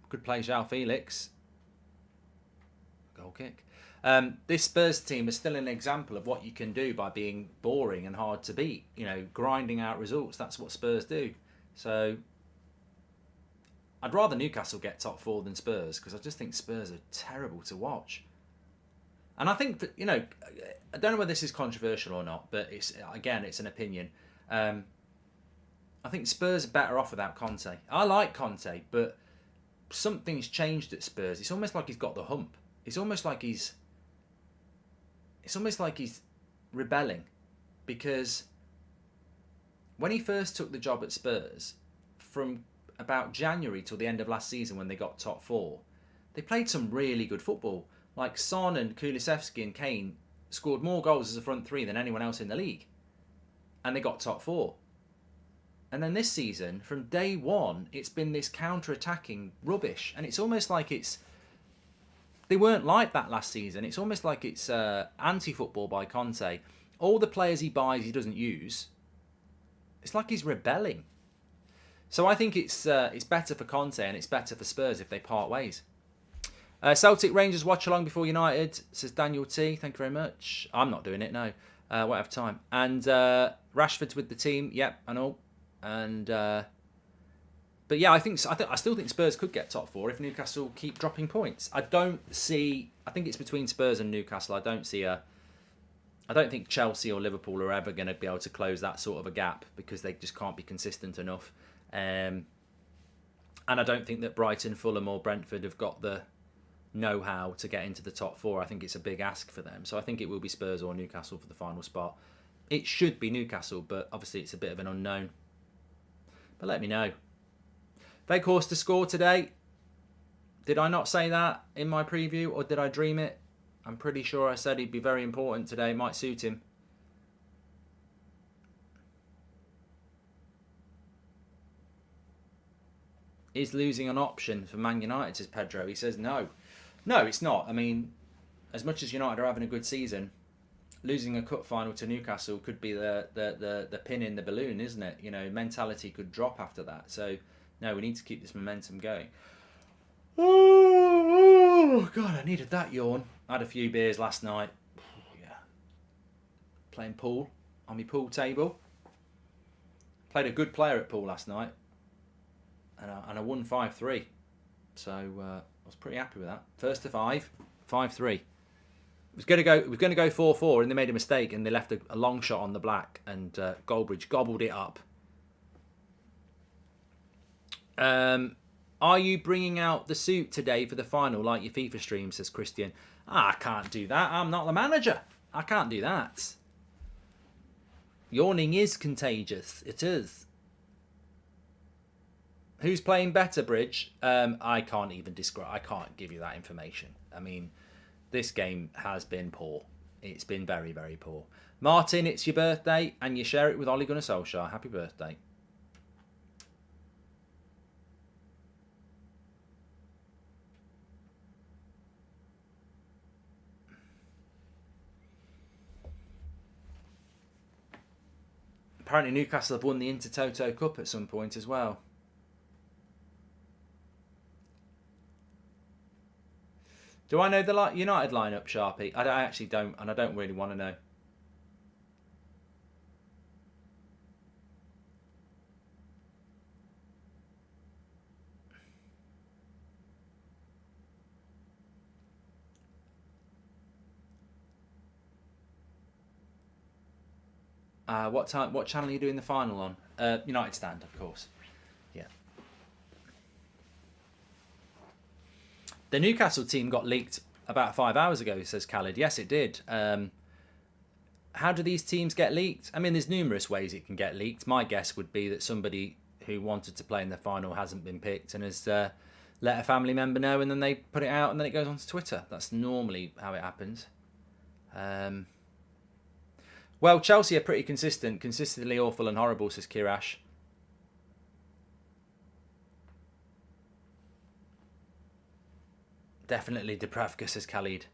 Good play, João Felix. Goal kick. This Spurs team is still an example of what you can do by being boring and hard to beat. You know, grinding out results. That's what Spurs do. So, I'd rather Newcastle get top 4 than Spurs because I just think Spurs are terrible to watch. And I think that, you know, I don't know whether this is controversial or not, but it's an opinion. I think Spurs are better off without Conte. I like Conte, but something's changed at Spurs. It's almost like he's got the hump. It's almost like he's rebelling, because when he first took the job at Spurs, from about January till the end of last season when they got top 4, they played some really good football. Like Son and Kulusevski and Kane scored more goals as a front 3 than anyone else in the league, and they got top 4. And then this season, from day one, it's been this counter-attacking rubbish. And it's almost like they weren't like that last season. It's almost like it's anti-football by Conte. All the players he buys, he doesn't use. It's like he's rebelling. So I think it's better for Conte and it's better for Spurs if they part ways. Celtic Rangers watch along before United, says Daniel T. Thank you very much. I'm not doing it, no. Won't have time. And Rashford's with the team. Yep, I know. And but yeah, I still think Spurs could get top 4 if Newcastle keep dropping points. I think it's between Spurs and Newcastle. I don't think Chelsea or Liverpool are ever going to be able to close that sort of a gap because they just can't be consistent enough. And I don't think that Brighton, Fulham or Brentford have got the know-how to get into the top 4. I think it's a big ask for them. So I think it will be Spurs or Newcastle for the final spot. It should be Newcastle, but obviously it's a bit of an unknown. But let me know. Weghorst to score today. Did I not say that in my preview, or did I dream it? I'm pretty sure I said he'd be very important today. Might suit him. Is losing an option for Man United, says Pedro. He says no. No, it's not. I mean, as much as United are having a good season, losing a cup final to Newcastle could be the pin in the balloon, isn't it? You know, mentality could drop after that. So, no, we need to keep this momentum going. Oh, God, I needed that yawn. I had a few beers last night. Yeah. Playing pool on my pool table. Played a good player at pool last night. And I won 5-3. So I was pretty happy with that. First to 5, 5-3. It was going to go 4-4, and they made a mistake, and they left a long shot on the black, and Goldbridge gobbled it up. Are you bringing out the suit today for the final, like your FIFA stream? Says Christian. I can't do that. I'm not the manager. I can't do that. Yawning is contagious. It is. Who's playing better, Bridge? I can't even describe. I can't give you that information. I mean, this game has been poor. It's been very, very poor. Martin, it's your birthday, and you share it with Ole Gunnar Solskjaer. Happy birthday. Apparently Newcastle have won the Intertoto Cup at some point as well. Do I know the United lineup, Sharpie? I actually don't, and I don't really want to know. What channel are you doing the final on? United Stand, of course. Yeah. The Newcastle team got leaked about 5 hours ago, says Khaled. Yes, it did. How do these teams get leaked? I mean, there's numerous ways it can get leaked. My guess would be that somebody who wanted to play in the final hasn't been picked and has let a family member know, and then they put it out, and then it goes onto Twitter. That's normally how it happens. Well, Chelsea are pretty consistently awful and horrible, says Kirash. Definitely Dubravka, says Khalid.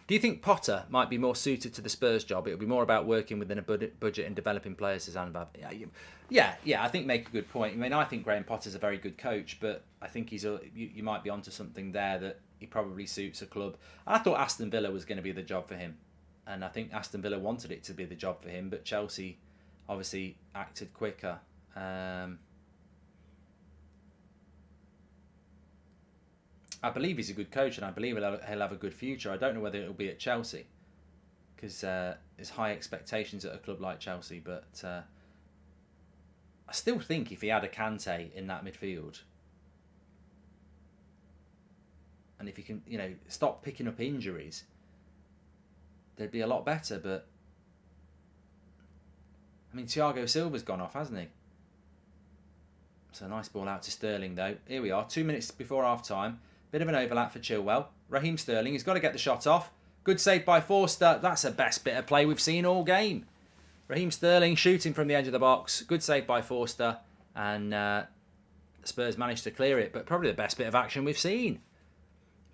Do you think Potter might be more suited to the Spurs job? It would be more about working within a budget and developing players, says Anbab. Yeah, I think make a good point. I mean, I think Graham Potter's a very good coach, but I think you might be onto something there that he probably suits a club. I thought Aston Villa was going to be the job for him, and I think Aston Villa wanted it to be the job for him, but Chelsea obviously acted quicker. I believe he's a good coach, and I believe he'll have a good future. I don't know whether it'll be at Chelsea, because there's high expectations at a club like Chelsea, but I still think if he had a Kante in that midfield, and if he can, stop picking up injuries, they'd be a lot better. But I mean, Thiago Silva's gone off, hasn't he? So a nice ball out to Sterling, though. Here we are, 2 minutes before half time. Bit of an overlap for Chilwell. Raheem Sterling, he's got to get the shot off. Good save by Forster. That's the best bit of play we've seen all game. Raheem Sterling shooting from the edge of the box. Good save by Forster. And Spurs managed to clear it. But probably the best bit of action we've seen.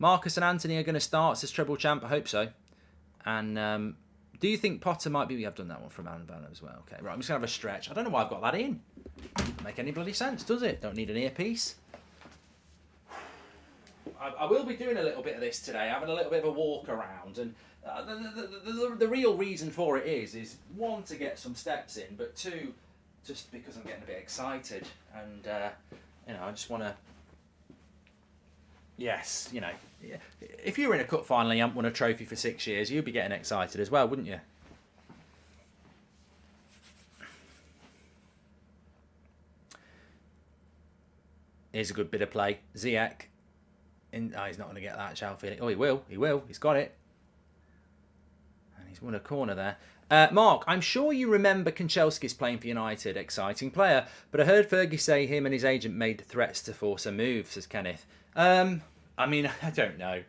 Marcus and Anthony are going to start, says Treble Champ. I hope so. And do you think Potter might be... We have done that one from Alan Banner as well. Okay, right, I'm just going to have a stretch. I don't know why I've got that in. Doesn't make any bloody sense, does it? Don't need an earpiece. I will be doing a little bit of this today, having a little bit of a walk around, and the real reason for it is one, to get some steps in, but two, just because I'm getting a bit excited, and I just want to. Yes, if you were in a cup final and you haven't won a trophy for 6 years, you'd be getting excited as well, wouldn't you? Here's a good bit of play, Ziyech. He's not going to get that, Chow feeling. Oh, he will. He's got it. And he's won a corner there. Mark, I'm sure you remember Kanchelskis playing for United. Exciting player. But I heard Fergie say him and his agent made threats to force a move, says Kenneth. I mean, I don't know.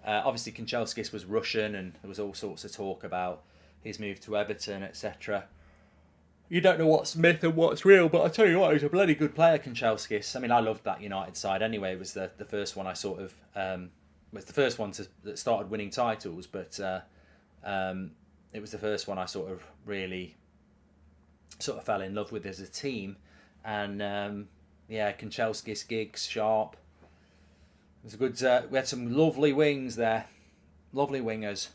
Obviously, Kanchelskis was Russian, and there was all sorts of talk about his move to Everton, etc. You don't know what's myth and what's real, but I tell you what, he's a bloody good player, Kanchelskis. I mean, I loved that United side anyway. It was the first one I sort of was the first one that started winning titles, but it was the first one I sort of really sort of fell in love with as a team. And yeah, Kanchelskis, Giggs, Sharp. It was a good. We had some lovely wings there, lovely wingers.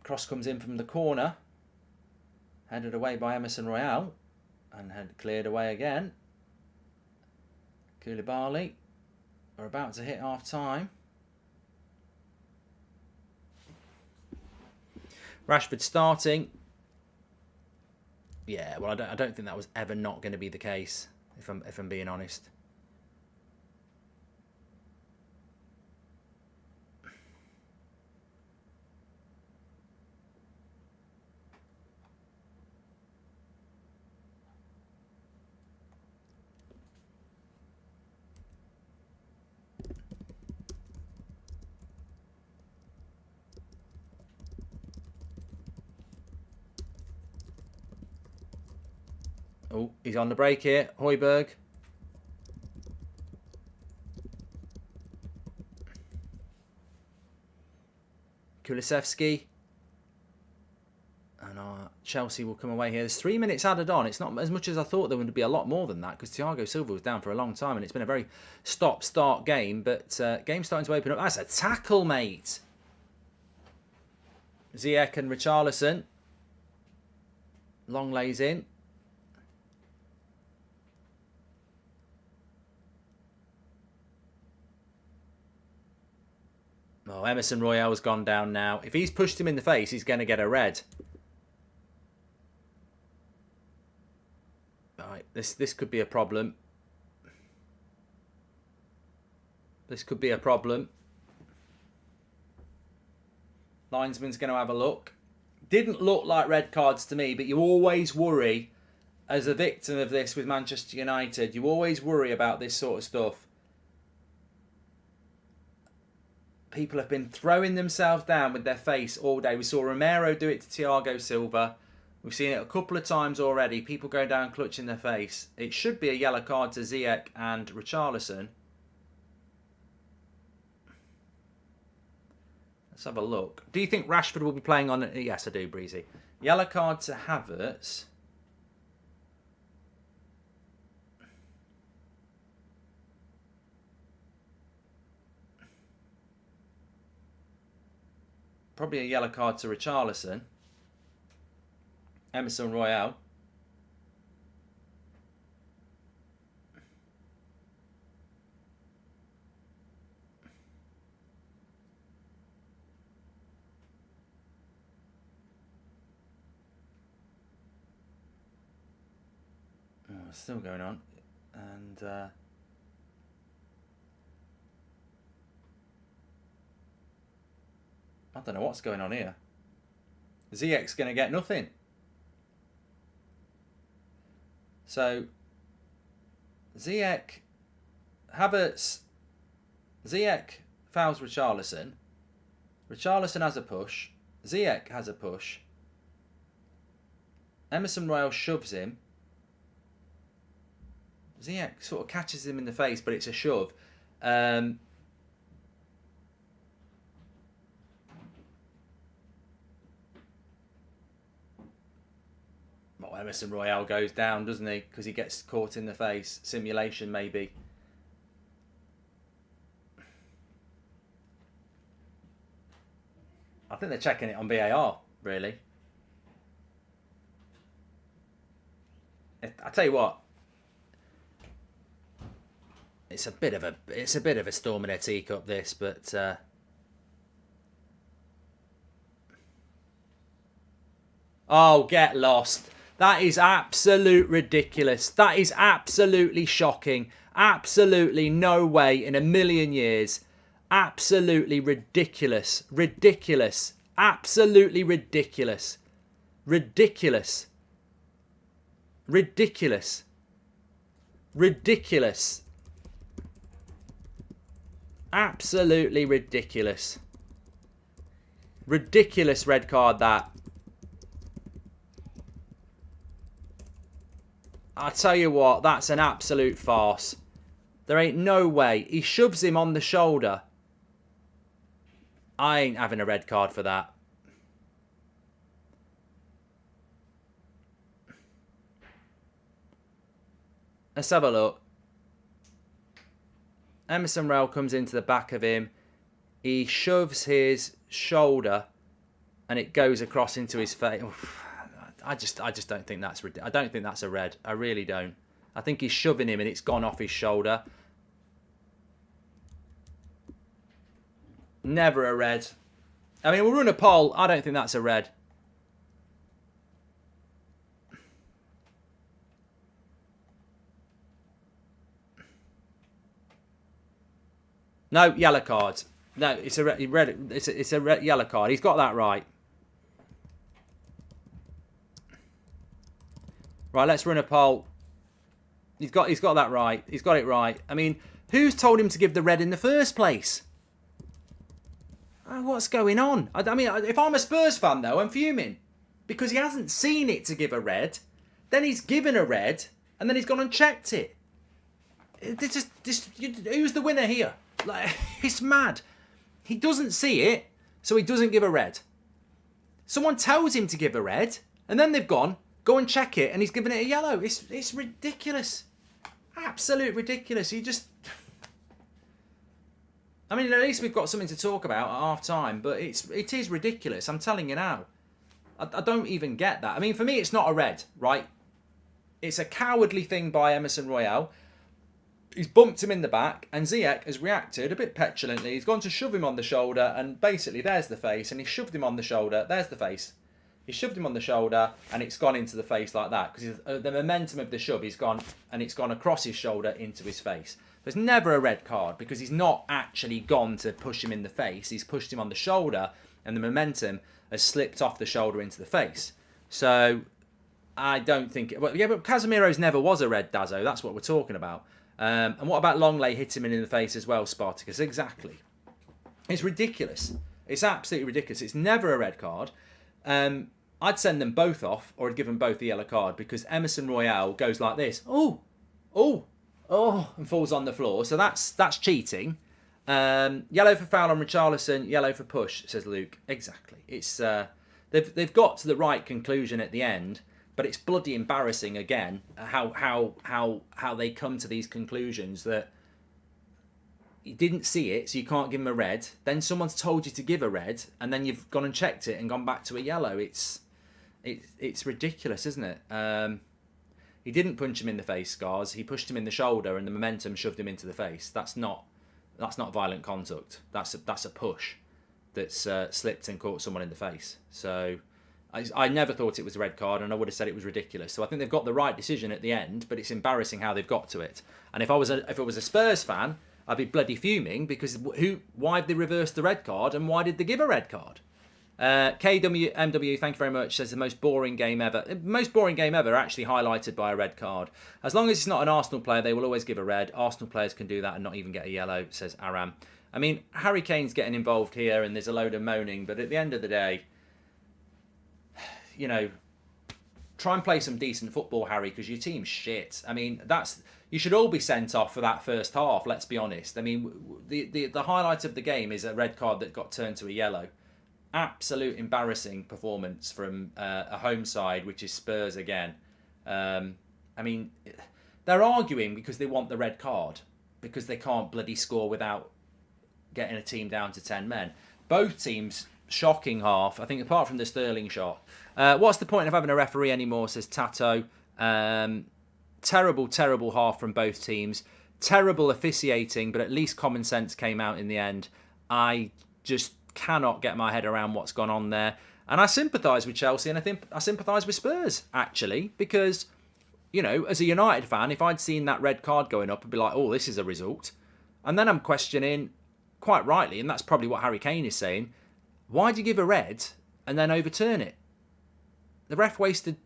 Cross comes in from the corner, headed away by Emerson Royale, and had cleared away again. Koulibaly are about to hit half time. Rashford starting. Yeah, well, I don't think that was ever not going to be the case, if I'm being honest. Oh, he's on the break here. Højbjerg. Kulusevski. And Chelsea will come away here. There's 3 minutes added on. It's not as much as I thought there would be a lot more than that, because Thiago Silva was down for a long time and it's been a very stop-start game. But game's starting to open up. That's a tackle, mate. Ziyech and Richarlison. Long lays in. Oh, Emerson Royale's gone down now. If he's pushed him in the face, he's going to get a red. Right, this could be a problem. This could be a problem. Linesman's going to have a look. Didn't look like red cards to me, but you always worry, as a victim of this with Manchester United, you always worry about this sort of stuff. People have been throwing themselves down with their face all day. We saw Romero do it to Thiago Silva. We've seen it a couple of times already. People go down clutching their face. It should be a yellow card to Ziyech and Richarlison. Let's have a look. Do you think Rashford will be playing on... Yes, I do, Breezy. Yellow card to Havertz. Probably a yellow card to Richarlison. Emerson Royale. Oh, it's still going on. And... I don't know what's going on here. Ziyech's going to get nothing. So, Ziyech, Havertz, Ziyech fouls Richarlison. Richarlison has a push. Ziyech has a push. Emerson Royale shoves him. Ziyech sort of catches him in the face, but it's a shove. Well, Emerson Royale goes down, doesn't he? Because he gets caught in the face. Simulation, maybe. I think they're checking it on VAR, really. I tell you what, it's a bit of a storm in a teacup, this, but oh, get lost. That is absolute ridiculous. That is absolutely shocking. Absolutely no way in a million years. Absolutely ridiculous. Ridiculous. Absolutely ridiculous. Ridiculous. Ridiculous. Ridiculous. Absolutely ridiculous. Ridiculous red card, that. I tell you what, that's an absolute farce. There ain't no way. He shoves him on the shoulder. I ain't having a red card for that. Let's have a look. Emerson Royal comes into the back of him. He shoves his shoulder, and it goes across into his face. I just don't think that's. I don't think that's a red. I really don't. I think he's shoving him, and it's gone off his shoulder. Never a red. I mean, we'll run a poll. I don't think that's a red. No, yellow card. No, it's a red. It's a red, yellow card. He's got that right. Right, let's run a poll. He's got that right. He's got it right. I mean, who's told him to give the red in the first place? What's going on? I mean, if I'm a Spurs fan though, I'm fuming because he hasn't seen it to give a red. Then he's given a red, and then he's gone and checked it. Who's the winner here? Like, it's mad. He doesn't see it, so he doesn't give a red. Someone tells him to give a red, and then they've gone, go and check it, and he's given it a yellow. It's ridiculous. Absolute ridiculous. I mean, at least we've got something to talk about at half time, but it is ridiculous. I'm telling you now. I don't even get that. I mean, for me, it's not a red, right? It's a cowardly thing by Emerson Royal. He's bumped him in the back, and Ziyech has reacted a bit petulantly. He's gone to shove him on the shoulder, and basically there's the face, and he shoved him on the shoulder. There's the face. He shoved him on the shoulder, and it's gone into the face like that, because the momentum of the shove, he's gone, and it's gone across his shoulder into his face. There's never a red card, because he's not actually gone to push him in the face. He's pushed him on the shoulder, and the momentum has slipped off the shoulder into the face. So, I don't think... but Casemiro's never was a red, Dazzo. That's what we're talking about. And what about Longley hitting him in the face as well, Spartacus? Exactly. It's ridiculous. It's absolutely ridiculous. It's never a red card. I'd send them both off, or I'd give them both the yellow card, because Emerson Royal goes like this. Oh, and falls on the floor. So that's cheating. Yellow for foul on Richarlison, yellow for push, says Luke. Exactly. It's they've got to the right conclusion at the end. But it's bloody embarrassing again how they come to these conclusions that you didn't see it, so you can't give him a red. Then someone's told you to give a red, and then you've gone and checked it and gone back to a yellow. It's ridiculous, isn't it? He didn't punch him in the face, Scars. He pushed him in the shoulder, and the momentum shoved him into the face. That's not violent conduct. That's a push that's slipped and caught someone in the face. So. I never thought it was a red card, and I would have said it was ridiculous. So I think they've got the right decision at the end, but it's embarrassing how they've got to it. And if it was a Spurs fan, I'd be bloody fuming, because why did they reverse the red card, and why did they give a red card? KWMW, thank you very much, says the most boring game ever. Most boring game ever, actually highlighted by a red card. As long as it's not an Arsenal player, they will always give a red. Arsenal players can do that and not even get a yellow, says Aram. I mean, Harry Kane's getting involved here, and there's a load of moaning, but at the end of the day, you know, try and play some decent football, Harry, because your team's shit. I mean, you should all be sent off for that first half, let's be honest. I mean, the highlight of the game is a red card that got turned to a yellow. Absolute embarrassing performance from a home side, which is Spurs again. I mean, they're arguing because they want the red card, because they can't bloody score without getting a team down to 10 men. Both teams... shocking half, I think, apart from the Sterling shot. What's the point of having a referee anymore, says Tato. Terrible half from both teams. Terrible officiating, but at least common sense came out in the end. I just cannot get my head around what's gone on there. And I sympathise with Chelsea, and I think I sympathise with Spurs, actually, because, you know, as a United fan, if I'd seen that red card going up, I'd be like, oh, this is a result. And then I'm questioning, quite rightly, and that's probably what Harry Kane is saying, why do you give a red and then overturn it? The ref wasted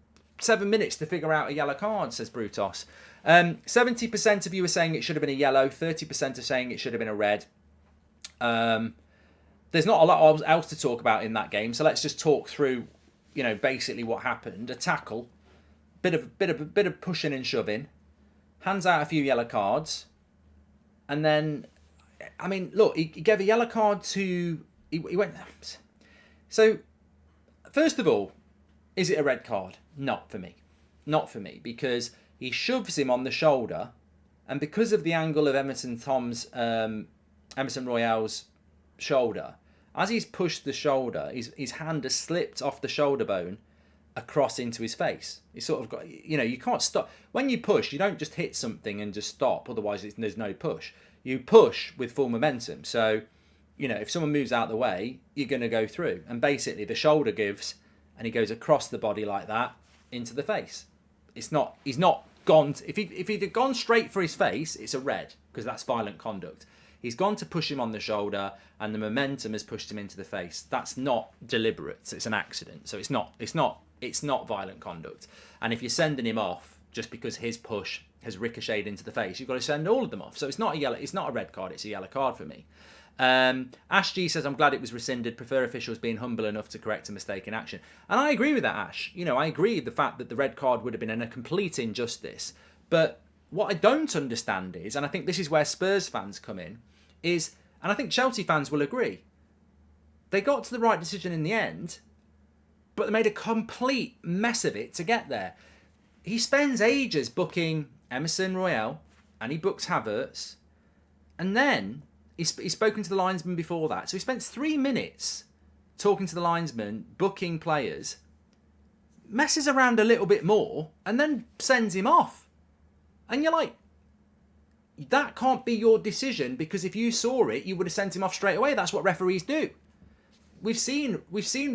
7 minutes to figure out a yellow card, says Brutos. 70% of you are saying it should have been a yellow. 30% are saying it should have been a red. There's not a lot else to talk about in that game, so let's just talk through, you know, basically what happened. A tackle, bit of pushing and shoving, hands out a few yellow cards, and then, I mean, look, he gave a yellow card to. He went. So, first of all, is it a red card? Not for me. Not for me, because He shoves him on the shoulder, and because of the angle of Emerson Royale's shoulder, as he's pushed the shoulder, his hand has slipped off the shoulder bone across into his face. He's sort of got, you can't stop. When you push, you don't just hit something and just stop, otherwise there's no push. You push with full momentum. So, if someone moves out of the way, you're going to go through. And basically the shoulder gives, and he goes across the body like that into the face. He's not gone, if he'd have gone straight for his face, it's a red, because that's violent conduct. He's gone to push him on the shoulder, and the momentum has pushed him into the face. That's not deliberate. It's an accident. So it's not violent conduct. And if you're sending him off just because his push has ricocheted into the face, you've got to send all of them off. So it's not a red card. It's a yellow card for me. Ash G says, I'm glad it was rescinded. Prefer officials being humble enough to correct a mistake in action. And I agree with that, Ash. I agree with the fact that the red card would have been a complete injustice. But what I don't understand is, and I think this is where Spurs fans come in, is, and I think Chelsea fans will agree, they got to the right decision in the end, but they made a complete mess of it to get there. He spends ages booking Emerson Royale, and he books Havertz, and then he's spoken to the linesman before that. So he spent 3 minutes talking to the linesman, booking players, messes around a little bit more, and then sends him off. And you're like, that can't be your decision, because if you saw it, you would have sent him off straight away. That's what referees do. We've seen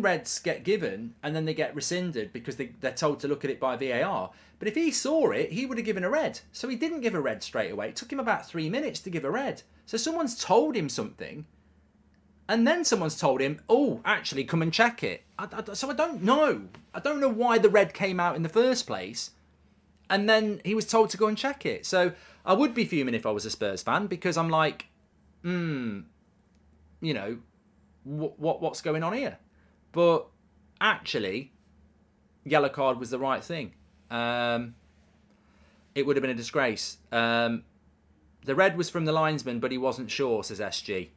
reds get given and then they get rescinded because they're told to look at it by VAR. But if he saw it, he would have given a red. So he didn't give a red straight away. It took him about 3 minutes to give a red. So someone's told him something, and then someone's told him, oh, actually, come and check it. So I don't know. I don't know why the red came out in the first place, and then he was told to go and check it. So I would be fuming if I was a Spurs fan, because I'm like, what's going on here? But actually, yellow card was the right thing. It would have been a disgrace. The red was from the linesman, but he wasn't sure, says SG.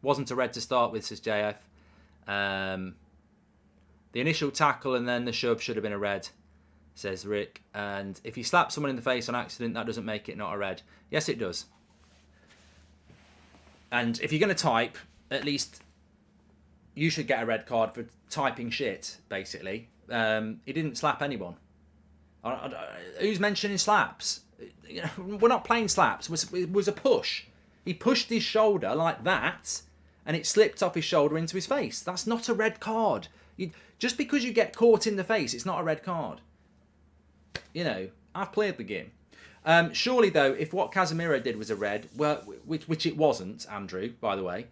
Wasn't a red to start with, says JF. The initial tackle and then the shove should have been a red, says Rick. And if you slap someone in the face on accident, that doesn't make it not a red. Yes, it does. And if you're going to type, at least you should get a red card for typing shit, basically. He didn't slap anyone. Who's mentioning slaps? We're not playing slaps. It was a push. He pushed his shoulder like that, and it slipped off his shoulder into his face. That's not a red card. Just because you get caught in the face, it's not a red card. I've played the game. Surely, though, if what Casemiro did was a red, well, which it wasn't, Andrew, by the way,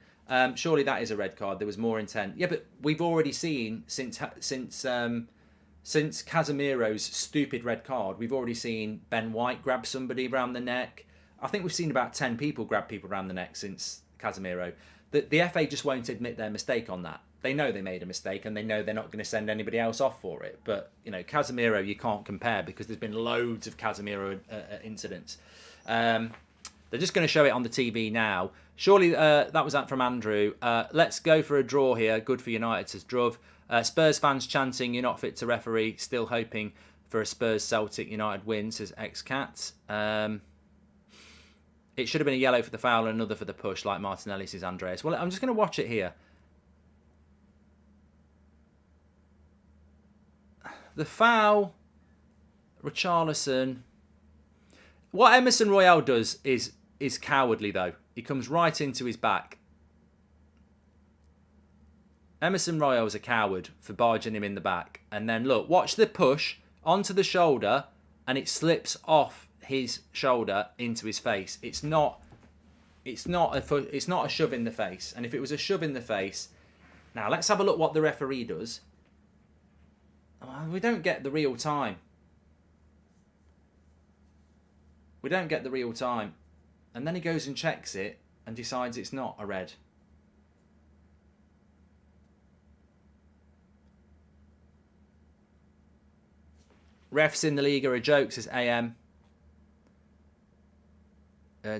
surely that is a red card. There was more intent. Yeah, but we've already seen since Casemiro's stupid red card, we've already seen Ben White grab somebody around the neck. I think we've seen about 10 people grab people around the neck since Casemiro. The FA just won't admit their mistake on that. They know they made a mistake, and they know they're not going to send anybody else off for it. But, Casemiro, you can't compare, because there's been loads of Casemiro incidents. They're just going to show it on the TV now. Surely that was that from Andrew. Let's go for a draw here. Good for United, says Druv. Spurs fans chanting, you're not fit to referee. Still hoping for a Spurs Celtic United win, says X-Cat. It should have been a yellow for the foul and another for the push, like Martinelli, says Andreas. Well, I'm just going to watch it here. The foul, Richarlison. What Emerson Royale does is cowardly, though. He comes right into his back. Emerson Royale is a coward for barging him in the back. And then, look, watch the push onto the shoulder, and it slips off his shoulder into his face. It's not a shove in the face. And if it was a shove in the face... Now, let's have a look what the referee does. We don't get the real time. We don't get the real time. And then he goes and checks it and decides it's not a red. Refs in the league are a joke, says AM.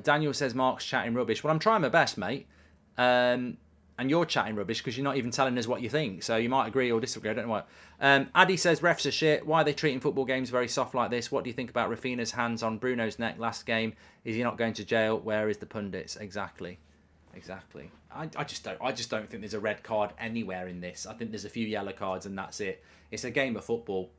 Daniel says Mark's chatting rubbish. Well, I'm trying my best, mate. And you're chatting rubbish because you're not even telling us what you think. So you might agree or disagree. I don't know what. Addy says, refs are shit. Why are they treating football games very soft like this? What do you think about Rafinha's hands on Bruno's neck last game? Is he not going to jail? Where is the pundits? Exactly. I just don't think there's a red card anywhere in this. I think there's a few yellow cards and that's it. It's a game of football.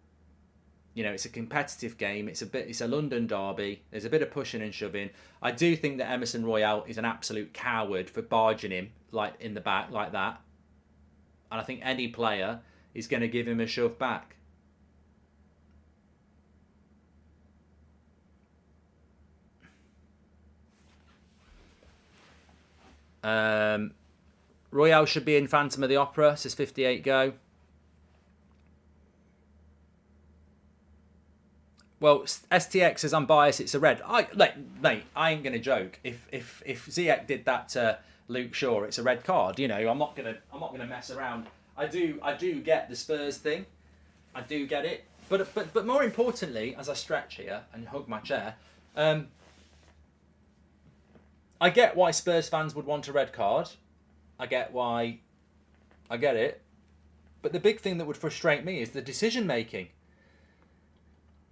You know, it's a competitive game. It's a London derby. There's a bit of pushing and shoving. I do think that Emerson Royale is an absolute coward for barging him like in the back like that. And I think any player is going to give him a shove back. Royale should be in Phantom of the Opera, says 58 Go. Well, STX says I'm biased. It's a red. Mate, I ain't gonna joke. If Ziyech did that to Luke Shaw, it's a red card. You know, I'm not gonna mess around. I do get the Spurs thing. I do get it. But more importantly, as I stretch here and hug my chair, I get why Spurs fans would want a red card. I get it. But the big thing that would frustrate me is the decision making.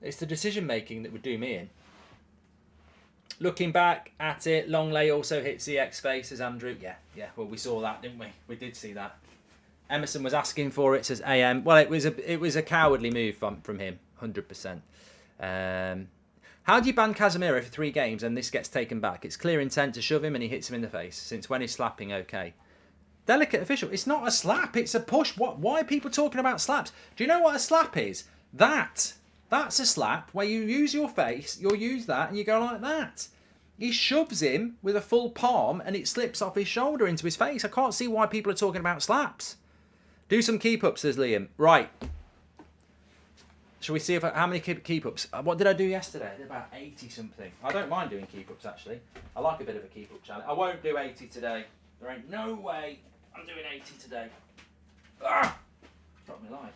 It's the decision making that would do me in. Looking back at it, Longley also hit Ziyech's face, says Andrew. Yeah. Well, we saw that, didn't we? We did see that. Emerson was asking for it, says AM. Well, it was a cowardly move from him, 100%. How do you ban Casemiro for 3 games and this gets taken back? It's clear intent to shove him and he hits him in the face. Since when is slapping okay? Delicate official. It's not a slap. It's a push. Why are people talking about slaps? Do you know what a slap is? That's a slap where you use your face, you'll use that and you go like that. He shoves him with a full palm and it slips off his shoulder into his face. I can't see why people are talking about slaps. Do some keep-ups, says Liam. Right. Shall we see how many keep-ups? What did I do yesterday? I did about 80 something. I don't mind doing keep-ups actually. I like a bit of a keep-up challenge. I won't do 80 today. There ain't no way I'm doing 80 today. Ah! Dropped my line.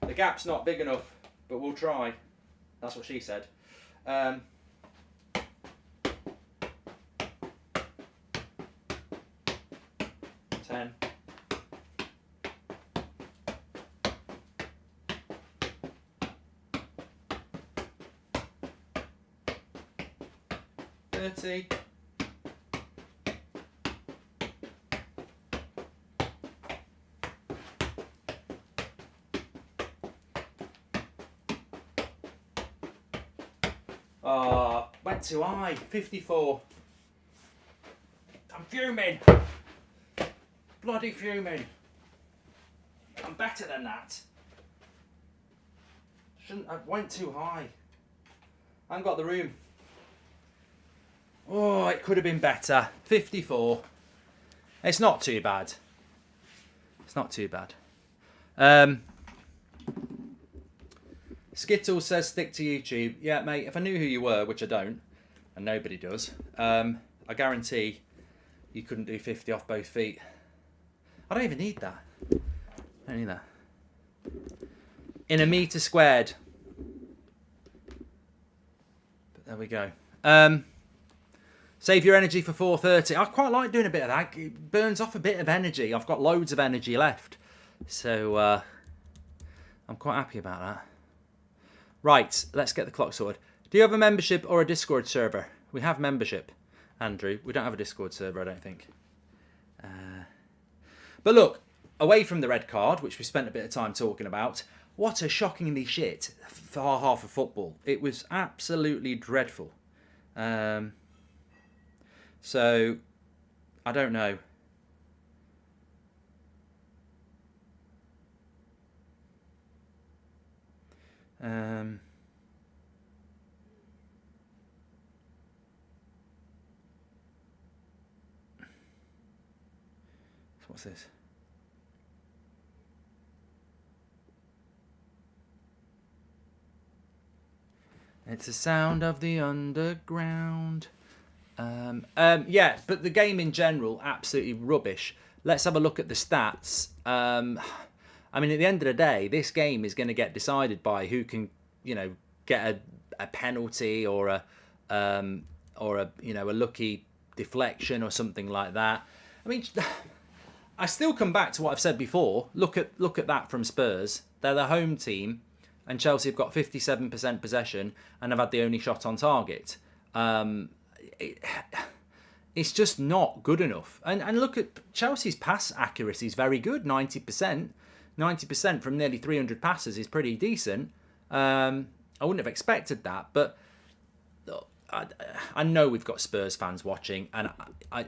The gap's not big enough. But we'll try. That's what she said. 10. $30. Went too high. 54. I'm fuming. Bloody fuming. I'm better than that. I went too high. I haven't got the room. Oh, it could have been better. 54. It's not too bad. It's not too bad. Skittles says stick to YouTube. Yeah, mate, if I knew who you were, which I don't, and nobody does, I guarantee you couldn't do 50 off both feet. I don't even need that. I don't need that. In a metre squared. But there we go. Save your energy for 4:30. I quite like doing a bit of that. It burns off a bit of energy. I've got loads of energy left. So I'm quite happy about that. Right, let's get the clock sorted. Do you have a membership or a Discord server? We have membership, Andrew. We don't have a Discord server, I don't think. But look, away from the red card, which we spent a bit of time talking about, what a shockingly shit far half of football. It was absolutely dreadful. So, I don't know. What's this? It's the sound of the underground. Yeah, but the game in general, absolutely rubbish. Let's have a look at the stats. I mean, at the end of the day, this game is going to get decided by who can, get a penalty or a a lucky deflection or something like that. I mean, I still come back to what I've said before. Look at that from Spurs. They're the home team, and Chelsea have got 57% possession and have had the only shot on target. It's just not good enough. And look at Chelsea's pass accuracy is very good, 90%. 90% from nearly 300 passes is pretty decent. I wouldn't have expected that, but I know we've got Spurs fans watching, and I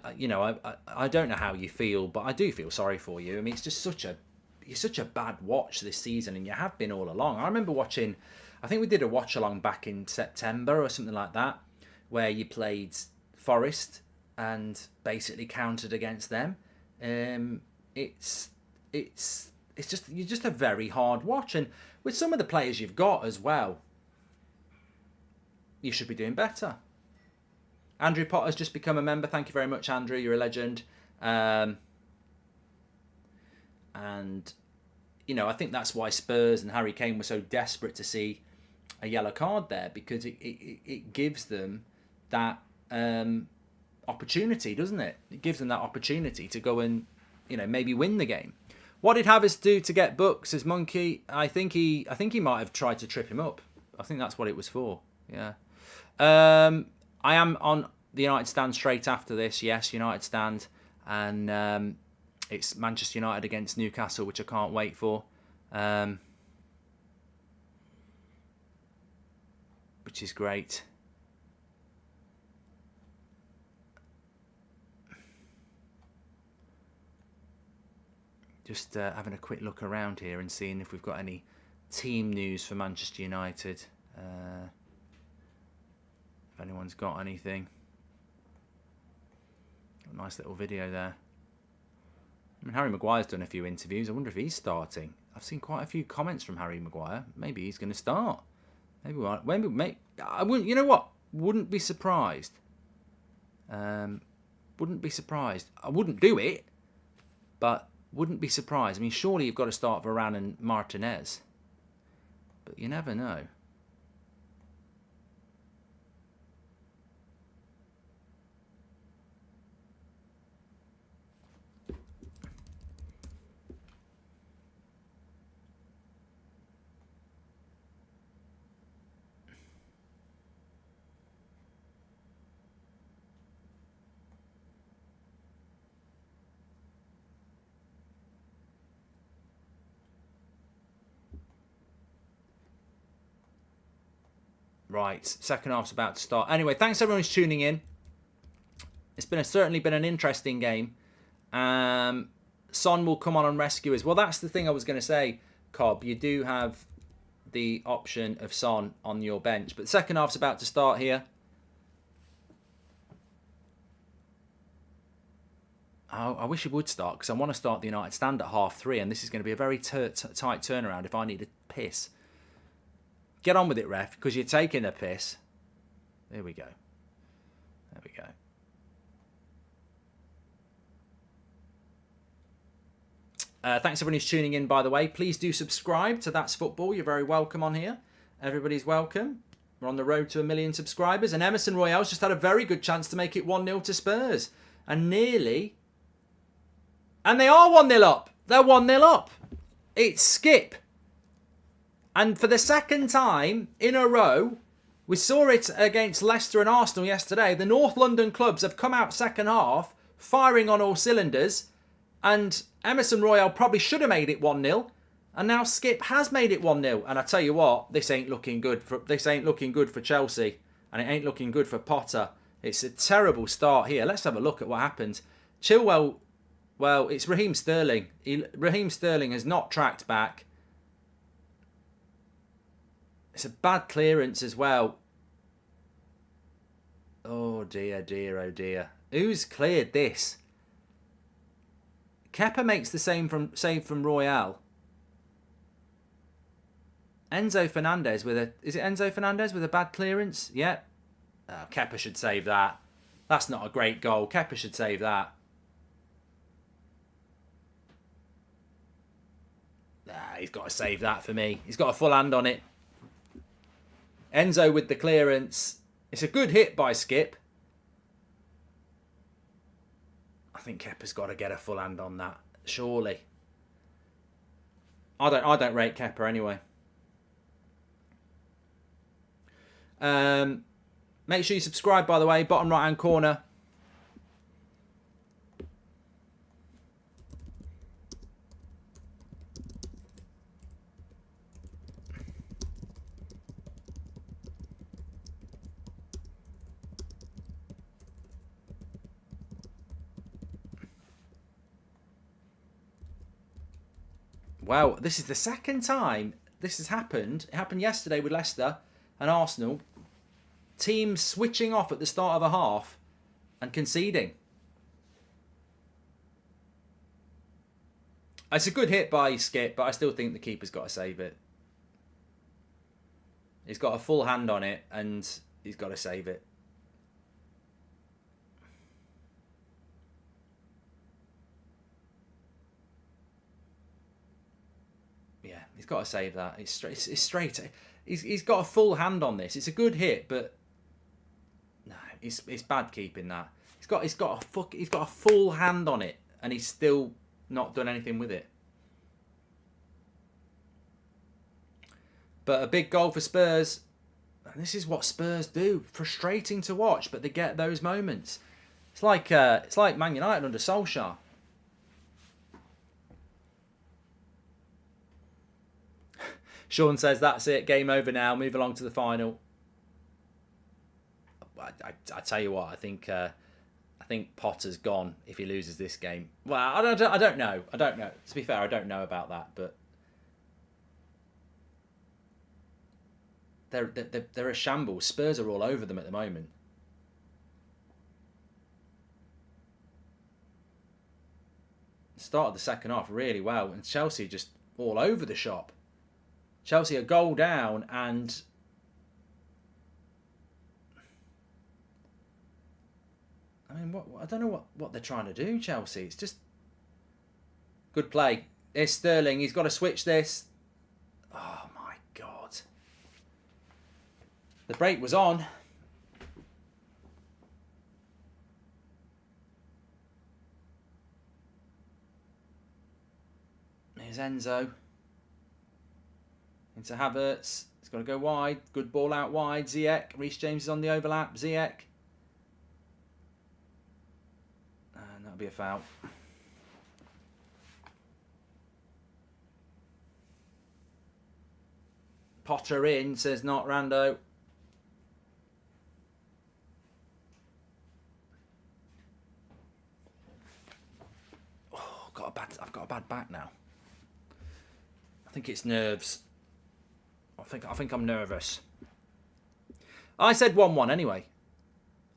don't know how you feel, but I do feel sorry for you. I mean, it's just you're such a bad watch this season, and you have been all along. I remember watching, I think we did a watch-along back in September or something like that, where you played Forest and basically countered against them. It's just, you're just a very hard watch, and with some of the players you've got as well, you should be doing better. Andrew Potter's just become a member. Thank you very much, Andrew. You're a legend. And I think that's why Spurs and Harry Kane were so desperate to see a yellow card there, because it gives them that opportunity, doesn't it? It gives them that opportunity to go and maybe win the game. What did Havertz do to get booked? Says Monkey. I think he might have tried to trip him up. I think that's what it was for. Yeah. I am on the United stand straight after this. Yes, United stand, and it's Manchester United against Newcastle, which I can't wait for. Which is great. Just having a quick look around here and seeing if we've got any team news for Manchester United. If anyone's got anything. Nice little video there. I mean, Harry Maguire's done a few interviews. I wonder if he's starting. I've seen quite a few comments from Harry Maguire. Maybe he's going to start. Maybe I wouldn't. You know what? Wouldn't be surprised. Wouldn't be surprised. I wouldn't do it, but wouldn't be surprised. I mean, surely you've got to start Varane and Martinez, but you never know. Right, second half's about to start. Anyway, thanks everyone who's tuning in. It's certainly been an interesting game. Son will come on and rescue us. Well, that's the thing I was going to say, Cobb. You do have the option of Son on your bench. But the second half's about to start here. I wish it would start, because I want to start the United stand at 3:30, and this is going to be a very tight turnaround if I need a piss. Get on with it, ref, because you're taking a piss. There we go. There we go. Thanks everyone who's tuning in, by the way. Please do subscribe to That's Football. You're very welcome on here. Everybody's welcome. We're on the road to 1 million subscribers. And Emerson Royale's just had a very good chance to make it 1-0 to Spurs. And nearly... And they are 1-0 up. They're 1-0 up. It's Skip. And for the second time in a row, we saw it against Leicester and Arsenal yesterday. The North London clubs have come out second half, firing on all cylinders. And Emerson Royale probably should have made it 1-0. And now Skip has made it 1-0. And I tell you what, this ain't looking good for Chelsea. And it ain't looking good for Potter. It's a terrible start here. Let's have a look at what happened. Chilwell, well, it's Raheem Sterling. Raheem Sterling has not tracked back. It's a bad clearance as well. Oh dear, dear, oh dear. Who's cleared this? Kepa makes the save from Royale. Enzo Fernandez with a... Is it Enzo Fernandez with a bad clearance? Yep. Oh, Kepa should save that. That's not a great goal. Kepa should save that. He's got to save that for me. He's got a full hand on it. Enzo with the clearance. It's a good hit by Skip. I think Kepa's got to get a full hand on that. Surely. I don't rate Kepa anyway. Make sure you subscribe, by the way. Bottom right hand corner. Wow, this is the second time this has happened. It happened yesterday with Leicester and Arsenal. Teams switching off at the start of a half and conceding. It's a good hit by Skip, but I still think the keeper's got to save it. He's got a full hand on it and he's got to save it. Yeah, he's got to save that. It's straight. He's got a full hand on this. It's a good hit, but no, it's bad keeping that. He's got a full hand on it, and he's still not done anything with it. But a big goal for Spurs. And this is what Spurs do. Frustrating to watch, but they get those moments. It's like Man United under Solskjaer. Sean says, that's it, game over now, move along to the final. I tell you what, I think Potter's gone if he loses this game. Well, I don't know. To be fair, I don't know about that, but they're a shambles. Spurs are all over them at the moment. Started the second half really well, and Chelsea just all over the shop. Chelsea a goal down, and I mean, I don't know what they're trying to do, Chelsea. It's just good play. It's Sterling. He's got to switch this. Oh my God. The break was on. Here's Enzo. Into Havertz. He's got to go wide. Good ball out wide. Ziyech. Reece James is on the overlap. Ziyech. And that'll be a foul. Potter in, says not Rando. Oh, I've got a bad back now. I think it's nerves. I think I'm nervous. I said 1-1 anyway.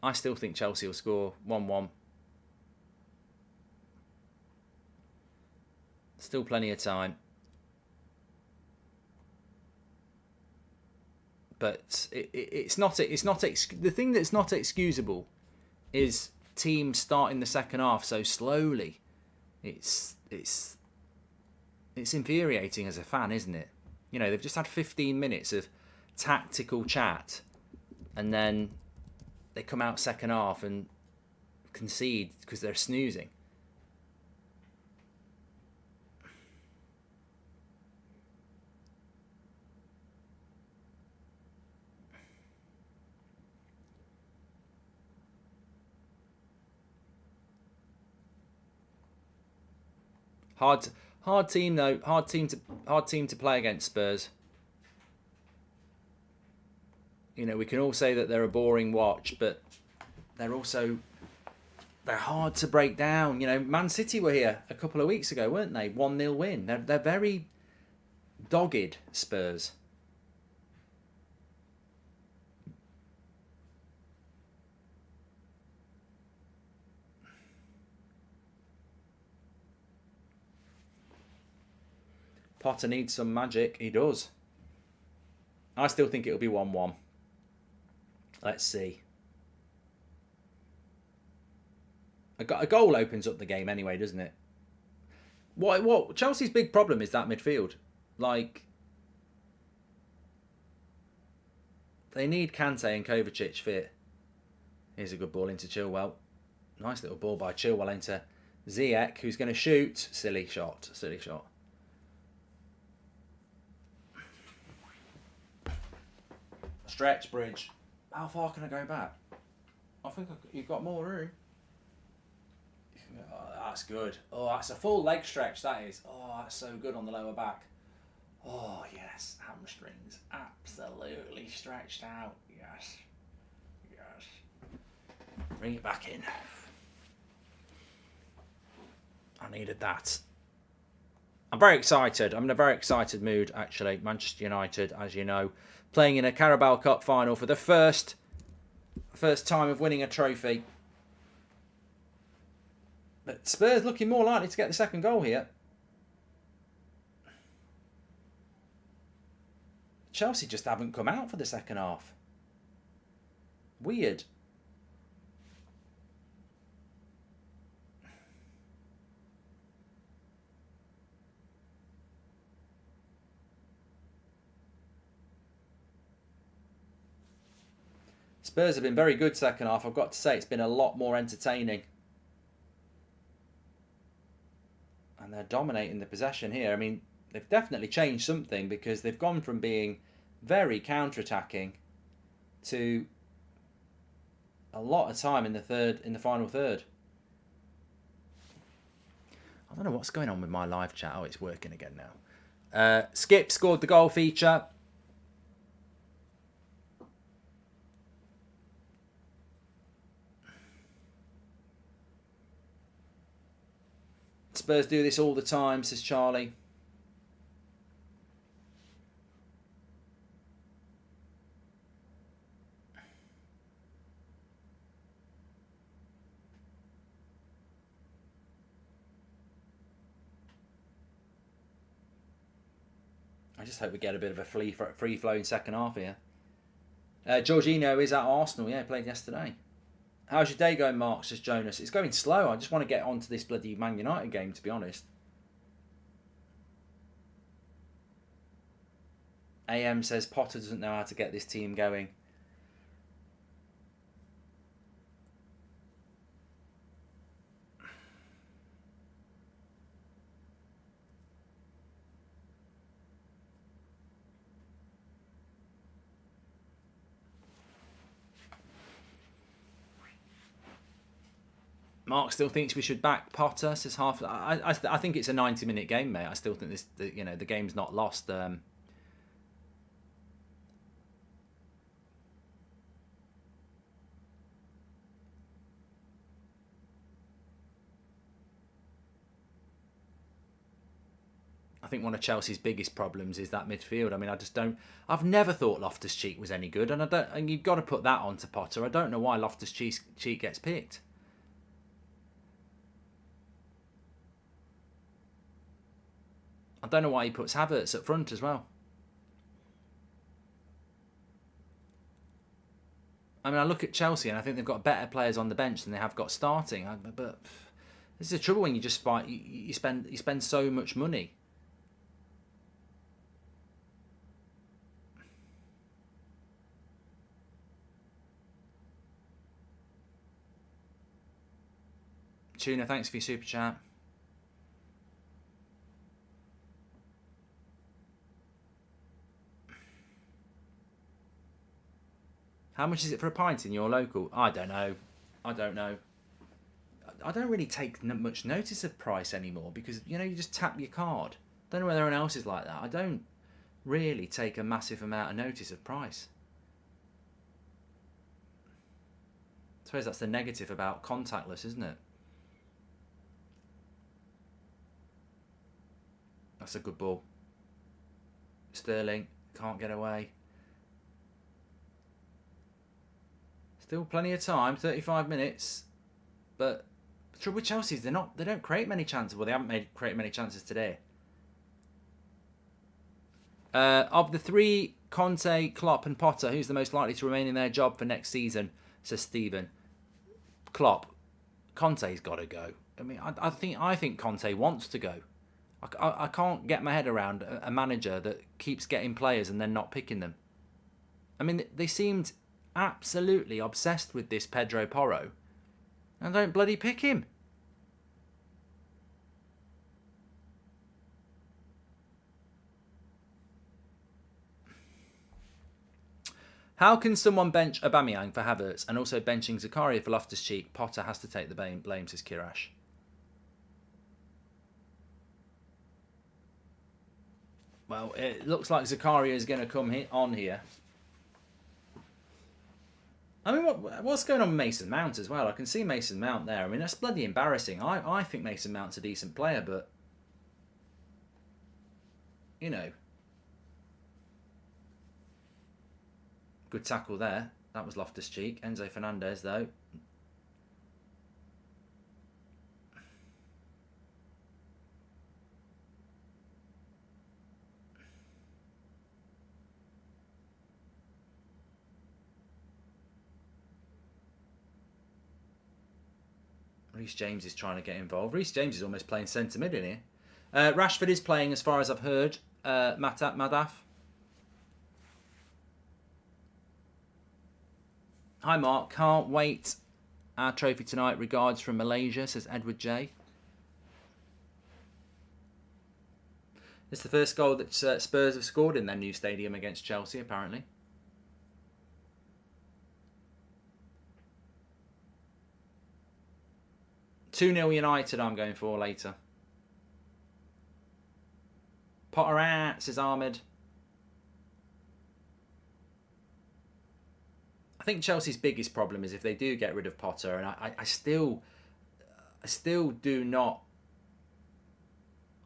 I still think Chelsea will score 1-1. Still plenty of time. But it's not the thing that's not excusable is teams starting the second half so slowly. It's infuriating as a fan, isn't it? You know, they've just had 15 minutes of tactical chat, and then they come out second half and concede because they're snoozing. Hard team though. Hard team to play against Spurs. You know, we can all say that they're a boring watch, but they're hard to break down. You know, Man City were here a couple of weeks ago, weren't they? 1-0 win. They're very dogged, Spurs. Potter needs some magic. He does. I still think it'll be 1-1. Let's see. A goal opens up the game anyway, doesn't it? What Chelsea's big problem is that midfield. Like, they need Kante and Kovacic fit. Here's a good ball into Chilwell. Nice little ball by Chilwell into Ziyech, who's going to shoot. Silly shot. Silly shot. Stretch bridge. How far can I go back? I think you've got more room. Oh, that's good. Oh, that's a full leg stretch, that is. Oh, that's so good on the lower back. Oh, yes. Hamstrings absolutely stretched out. Yes. Yes. Bring it back in. I needed that. I'm very excited. I'm in a very excited mood, actually. Manchester United, as you know, playing in a Carabao Cup final for the first time of winning a trophy. But Spurs looking more likely to get the second goal here. Chelsea just haven't come out for the second half. Weird. Spurs have been very good second half. I've got to say it's been a lot more entertaining. And they're dominating the possession here. I mean, they've definitely changed something because they've gone from being very counter-attacking to a lot of time in the final third. I don't know what's going on with my live chat. Oh, it's working again now. Skip scored the goal feature. Spurs do this all the time, says Charlie. I just hope we get a bit of a free-flowing second half here. Jorginho is at Arsenal. Yeah, played yesterday. How's your day going, Mark? Says Jonas. It's going slow. I just want to get onto this bloody Man United game, to be honest. AM says Potter doesn't know how to get this team going. Mark still thinks we should back Potter. Says half. I think it's a 90-minute game, mate. I still think the game's not lost. I think one of Chelsea's biggest problems is that midfield. I mean, I've never thought Loftus-Cheek was any good, and you've got to put that onto Potter. I don't know why Loftus-Cheek gets picked. I don't know why he puts Havertz up front as well. I mean, I look at Chelsea and I think they've got better players on the bench than they have got starting. But this is the trouble when you just you spend so much money. Tuna, thanks for your super chat. How much is it for a pint in your local? I don't know. I don't really take much notice of price anymore because, you just tap your card. Don't know whether anyone else is like that. I don't really take a massive amount of notice of price. I suppose that's the negative about contactless, isn't it? That's a good ball. Sterling can't get away. Still plenty of time, 35 minutes. But the trouble with Chelsea is they don't create many chances. Well, they haven't created many chances today. Of the three, Conte, Klopp and Potter, who's the most likely to remain in their job for next season, says Stephen. Klopp. Conte's got to go. I mean, I think Conte wants to go. I can't get my head around a manager that keeps getting players and then not picking them. I mean, they seemed absolutely obsessed with this Pedro Porro and don't bloody pick him. How can someone bench Aubameyang for Havertz and also benching Zakaria for Loftus-Cheek? Potter has to take the blame, says Kirash. Well, it looks like Zakaria is going to come on here. I mean, what's going on with Mason Mount as well? I can see Mason Mount there. I mean, that's bloody embarrassing. I think Mason Mount's a decent player, but, you know. Good tackle there. That was Loftus-Cheek. Enzo Fernandez, though. Reece James is trying to get involved. Reece James is almost playing centre mid in here. Rashford is playing, as far as I've heard. Madaf. Hi Mark, can't wait. Our trophy tonight. Regards from Malaysia, says Edward J. It's the first goal that Spurs have scored in their new stadium against Chelsea, apparently. "2-0 United I'm going for later." Potter out, says Ahmed. I think Chelsea's biggest problem is if they do get rid of Potter, and I still do not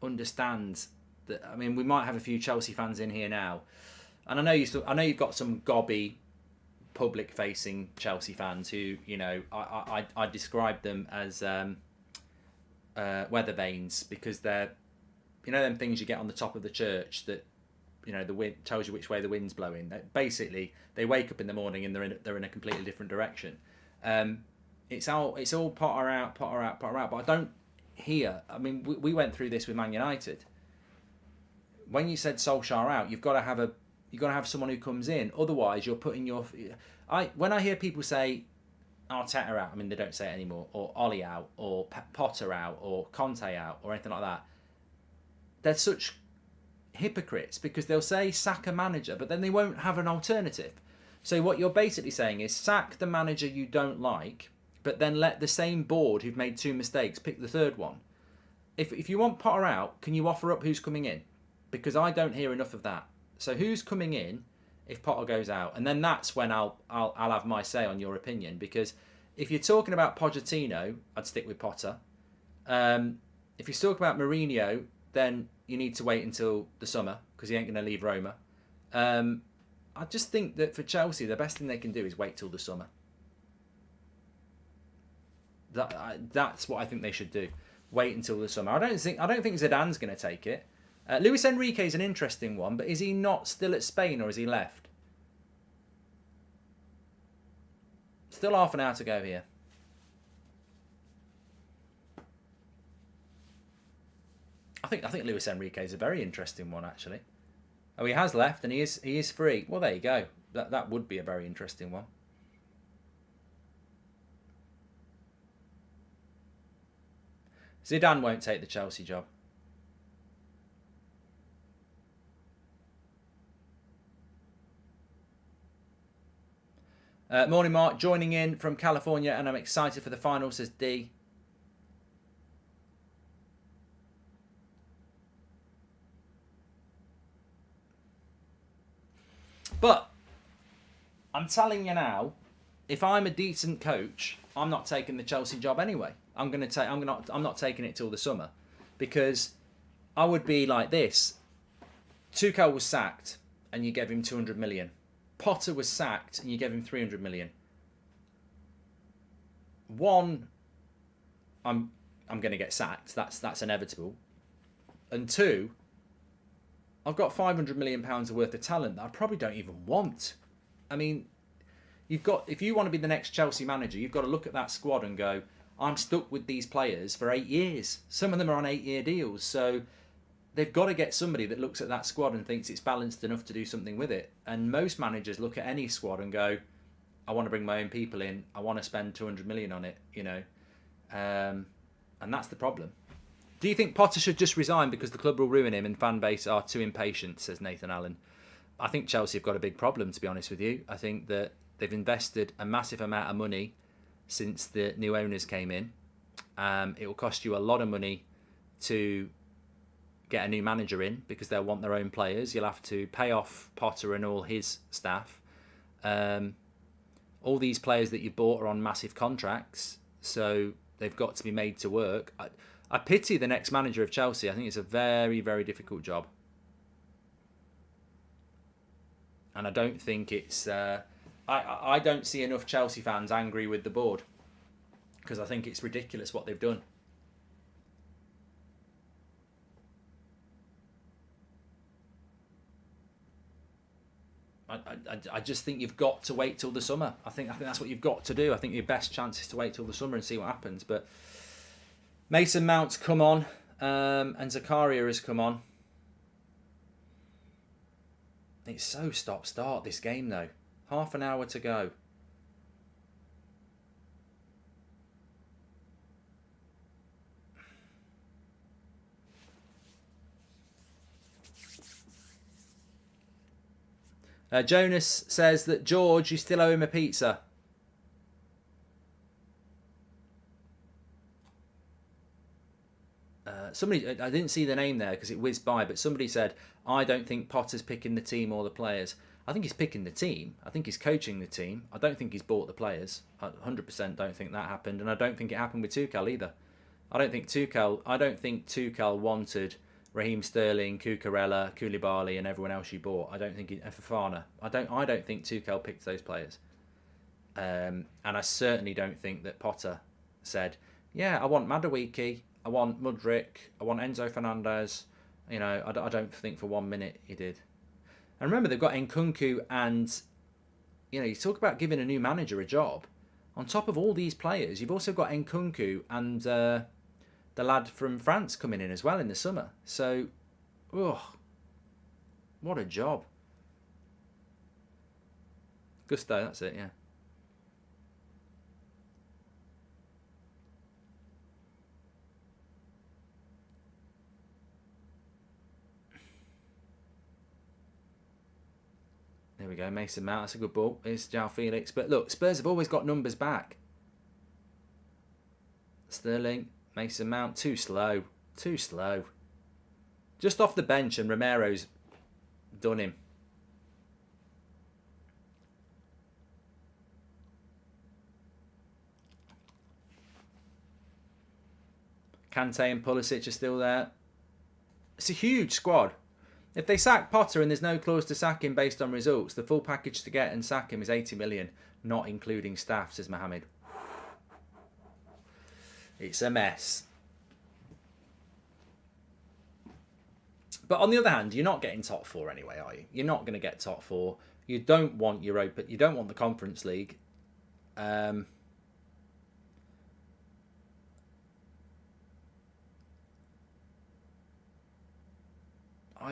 understand that. I mean, we might have a few Chelsea fans in here now, and I know you've got some gobby, public-facing Chelsea fans who, you know, I describe them as weather vanes, because they're, you know, them things you get on the top of the church that, you know, the wind tells you which way the wind's blowing. Basically, they wake up in the morning and they're in a completely different direction. It's all Potter out. But I don't hear. I mean, we went through this with Man United. When you said Solskjaer out, you've got to have someone who comes in. Otherwise, you're putting your. When I hear people say Arteta out, I mean, they don't say it anymore, or Ollie out, or Potter out, or Conte out, or anything like that. They're such hypocrites, because they'll say sack a manager, but then they won't have an alternative. So what you're basically saying is sack the manager you don't like, but then let the same board who've made 2 mistakes pick the third one. If you want Potter out, can you offer up who's coming in? Because I don't hear enough of that. So who's coming in if Potter goes out? And then that's when I'll have my say on your opinion. Because if you're talking about Pochettino, I'd stick with Potter. If you're talking about Mourinho, then you need to wait until the summer, because he ain't going to leave Roma. I just think that for Chelsea, the best thing they can do is wait till the summer. That's what I think they should do. Wait until the summer. I don't think Zidane's going to take it. Luis Enrique is an interesting one, but is he not still at Spain, or has he left? Still half an hour to go here. I think Luis Enrique is a very interesting one, actually. Oh, he has left and he is free. Well, there you go. That would be a very interesting one. Zidane won't take the Chelsea job. Morning, Mark. Joining in from California, and I'm excited for the final, says D. But I'm telling you now, if I'm a decent coach, I'm not taking the Chelsea job anyway. I'm not taking it till the summer, because I would be like this. Tuchel was sacked and you gave him 200 million. Potter was sacked and you gave him 300 million. One, I'm going to get sacked. That's inevitable. And two, I've got £500 million worth of talent that I probably don't even want. I mean, if you want to be the next Chelsea manager, you've got to look at that squad and go, I'm stuck with these players for 8 years. Some of them are on 8-year deals. So they've got to get somebody that looks at that squad and thinks it's balanced enough to do something with it. And most managers look at any squad and go, I want to bring my own people in. I want to spend 200 million on it, you know. And that's the problem. Do you think Potter should just resign because the club will ruin him and fan base are too impatient, says Nathan Allen? I think Chelsea have got a big problem, to be honest with you. I think that they've invested a massive amount of money since the new owners came in. It will cost you a lot of money to get a new manager in because they'll want their own players. You'll have to pay off Potter and all his staff. All these players that you bought are on massive contracts, so they've got to be made to work. I pity the next manager of Chelsea. I think it's a very, very difficult job. And I don't think it's... I don't see enough Chelsea fans angry with the board because I think it's ridiculous what they've done. I just think you've got to wait till the summer. I think that's what you've got to do. I think your best chance is to wait till the summer and see what happens. But Mason Mount's come on, and Zakaria has come on. It's so stop-start, this game, though. Half an hour to go. Jonas says that, George, you still owe him a pizza. Somebody, I didn't see the name there because it whizzed by, but somebody said, I don't think Potter's picking the team or the players. I think he's picking the team. I think he's coaching the team. I don't think he's bought the players. I 100% don't think that happened, and I don't think it happened with Tuchel either. I don't think Tuchel wanted Raheem Sterling, Cucurella, Koulibaly, and everyone else you bought. I don't think Fofana. I don't think Tuchel picked those players. And I certainly don't think that Potter said, yeah, I want Madueke, I want Mudryk, I want Enzo Fernandez. You know, I don't think for 1 minute he did. And remember, they've got Nkunku and, you know, you talk about giving a new manager a job. On top of all these players, you've also got Nkunku and the lad from France coming in as well in the summer. So, what a job. Gusto, that's it, yeah. There we go, Mason Mount, that's a good ball. It's João Felix. But look, Spurs have always got numbers back. Sterling, Mason Mount, too slow. Too slow. Just off the bench and Romero's done him. Kante and Pulisic are still there. It's a huge squad. If they sack Potter and there's no clause to sack him based on results, the full package to get and sack him is 80 million, not including staff, says Mohammed. It's a mess. But on the other hand, you're not getting top four anyway, are you? You're not going to get top four. You don't want Europa. You don't want the Conference League. I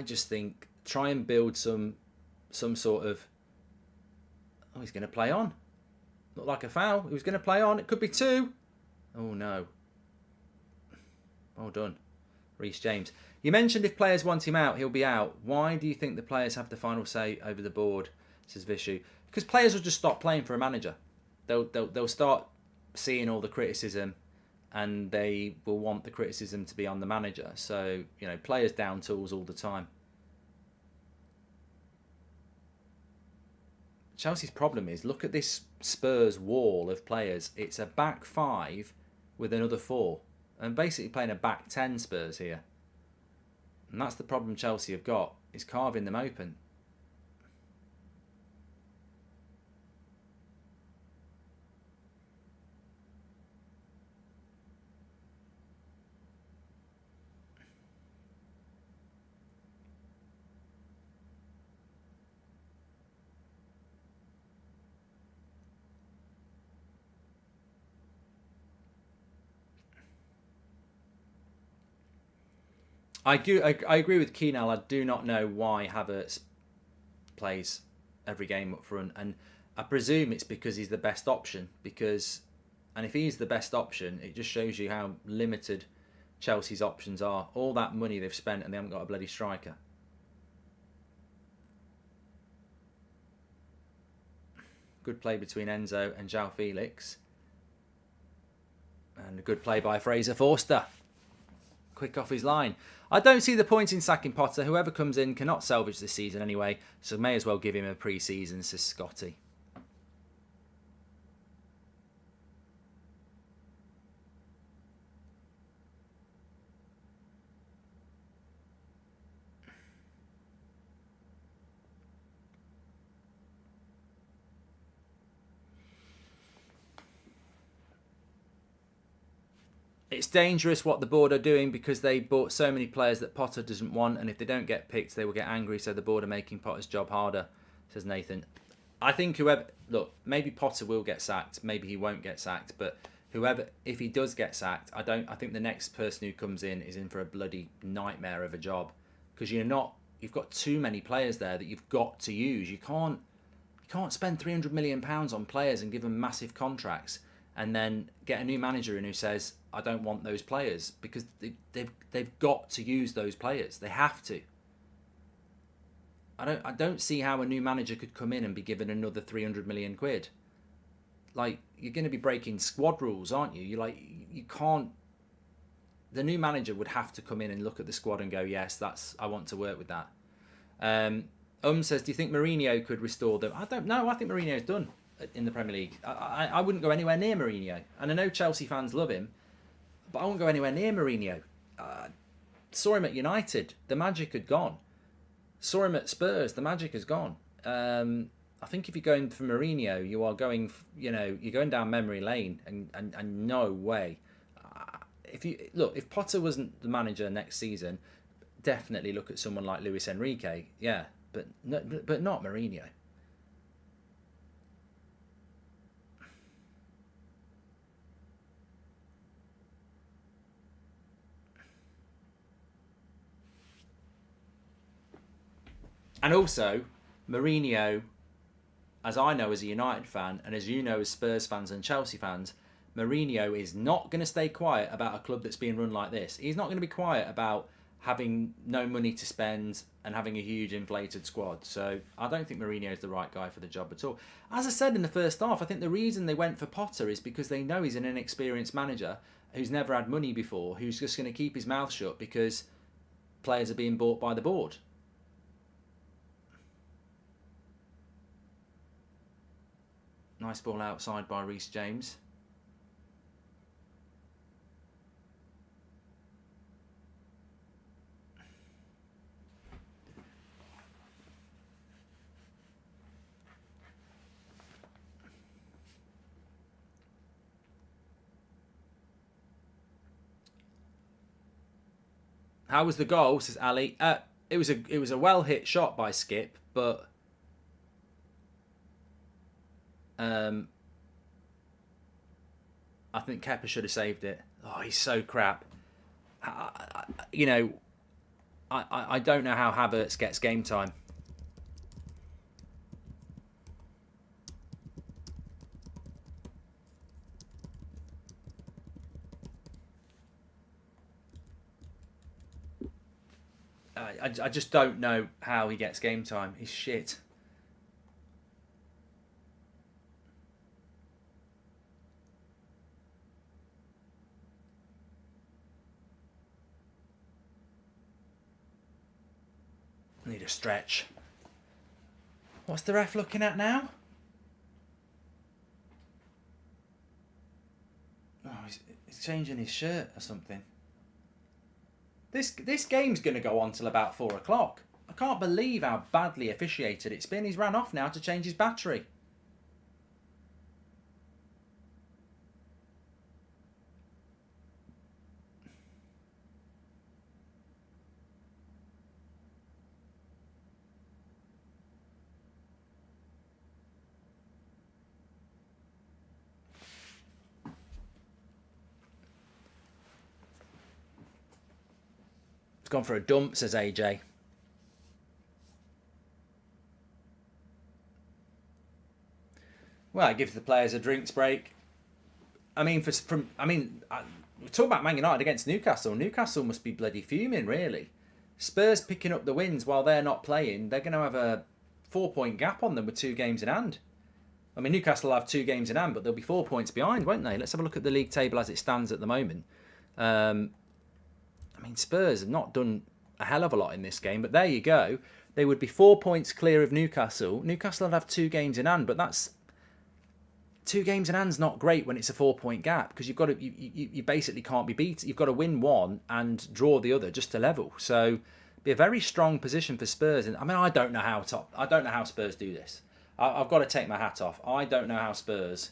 just think try and build some sort of... Oh, he's going to play on. Looked like a foul. He was going to play on. It could be two. Oh, no. Well done, Reece James. You mentioned if players want him out, he'll be out. Why do you think the players have the final say over the board, says Vishu? Because players will just stop playing for a manager. They'll start seeing all the criticism and they will want the criticism to be on the manager. So, you know, players down tools all the time. Chelsea's problem is, look at this Spurs wall of players. It's a back five with another four. And basically playing a back 10 Spurs here. And that's the problem Chelsea have got, is carving them open. I agree with Keenal. I do not know why Havertz plays every game up front, and I presume it's because he's the best option. And if he's the best option, it just shows you how limited Chelsea's options are. All that money they've spent and they haven't got a bloody striker. Good play between Enzo and João Felix. And a good play by Fraser Forster. Quick off his line. I don't see the point in sacking Potter. Whoever comes in cannot salvage this season anyway, so may as well give him a pre-season, says Scotty. It's dangerous what the board are doing because they bought so many players that Potter doesn't want, and if they don't get picked, they will get angry, so the board are making Potter's job harder, says Nathan. I think whoever... Look, maybe Potter will get sacked, maybe he won't get sacked, but whoever... If he does get sacked, I think the next person who comes in is in for a bloody nightmare of a job. Because you've got too many players there that you've got to use. You can't spend £300 million on players and give them massive contracts and then get a new manager in who says, I don't want those players, because they've got to use those players. They have to. I don't see how a new manager could come in and be given another 300 million quid. Like, you're going to be breaking squad rules, aren't you? You can't. The new manager would have to come in and look at the squad and go, yes, I want to work with that. Says, do you think Mourinho could restore them? I don't know. I think Mourinho's done in the Premier League. I wouldn't go anywhere near Mourinho. And I know Chelsea fans love him, but I won't go anywhere near Mourinho. Saw him at United. The magic had gone. Saw him at Spurs. The magic has gone. I think if you're going for Mourinho, you are going, you're going down memory lane, and no way. If Potter wasn't the manager next season, definitely look at someone like Luis Enrique. Yeah, but not Mourinho. And also, Mourinho, as I know as a United fan, and as you know as Spurs fans and Chelsea fans, Mourinho is not going to stay quiet about a club that's being run like this. He's not going to be quiet about having no money to spend and having a huge inflated squad. So I don't think Mourinho is the right guy for the job at all. As I said in the first half, I think the reason they went for Potter is because they know he's an inexperienced manager who's never had money before, who's just going to keep his mouth shut because players are being bought by the board. Nice ball outside by Reece James. How was the goal, says Ali? It was a well hit shot by Skip, but I think Kepa should have saved it. Oh, he's so crap. I don't know how Havertz gets game time. I just don't know how he gets game time. He's shit. Need a stretch. What's the ref looking at now? Oh, he's changing his shirt or something. This game's going to go on till about 4 o'clock. I can't believe how badly officiated it's been. He's ran off now to change his battery. Gone for a dump, says AJ. Well, it gives the players a drinks break. I mean, we're talking about Man United against Newcastle. Newcastle must be bloody fuming, really. Spurs picking up the wins while they're not playing. They're going to have a 4-point gap on them with 2 games in hand. I mean, Newcastle will have 2 games in hand, but they'll be 4 points behind, won't they? Let's have a look at the league table as it stands at the moment. I mean, Spurs have not done a hell of a lot in this game, but there you go. They would be 4 points clear of Newcastle. Newcastle would have 2 games in hand, but that's 2 games in hand's not great when it's a 4-point gap, because you've got to you basically can't be beat. You've got to win one and draw the other just to level. So, be a very strong position for Spurs. And I mean, I don't know how Spurs do this. I've got to take my hat off. I don't know how Spurs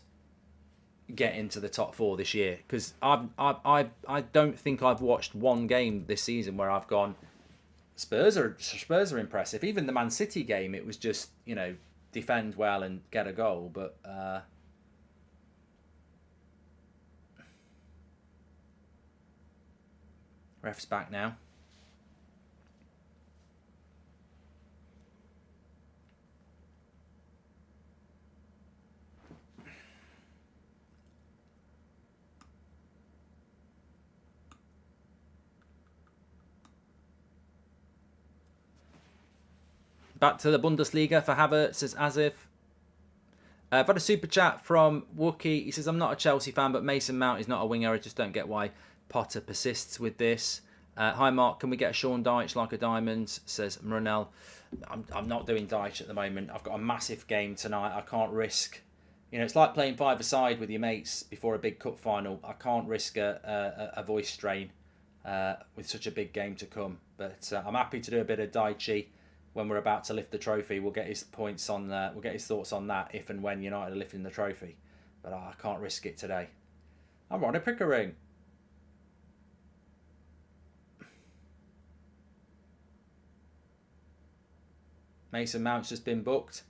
get into the top 4 this year, because I don't think I've watched one game this season where I've gone, Spurs are impressive. Even the Man City game, it was just, defend well and get a goal. But ref's back now. Back to the Bundesliga for Havertz, says Asif. I've had a super chat from Wookie. He says, I'm not a Chelsea fan, but Mason Mount is not a winger. I just don't get why Potter persists with this. Hi, Mark. Can we get a Sean Dyche like a diamond? Says Mrunel. I'm not doing Dyche at the moment. I've got a massive game tonight. I can't risk... it's like playing 5-a-side with your mates before a big cup final. I can't risk a voice strain with such a big game to come. But I'm happy to do a bit of Dyche. When we're about to lift the trophy, we'll get his points on. We'll get his thoughts on that if and when United are lifting the trophy. But I can't risk it today. I'm Ronnie Pickering. Mason Mount's just been booked.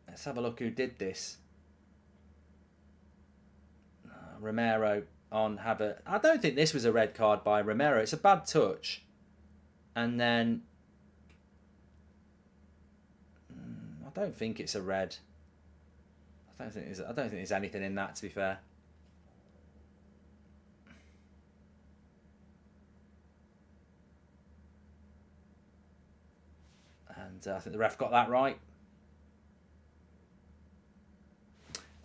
Let's have a look who did this. Romero on Havertz. I don't think this was a red card by Romero. It's a bad touch. And then... I don't think it's a red. I don't think there's anything in that, to be fair. And I think the ref got that right.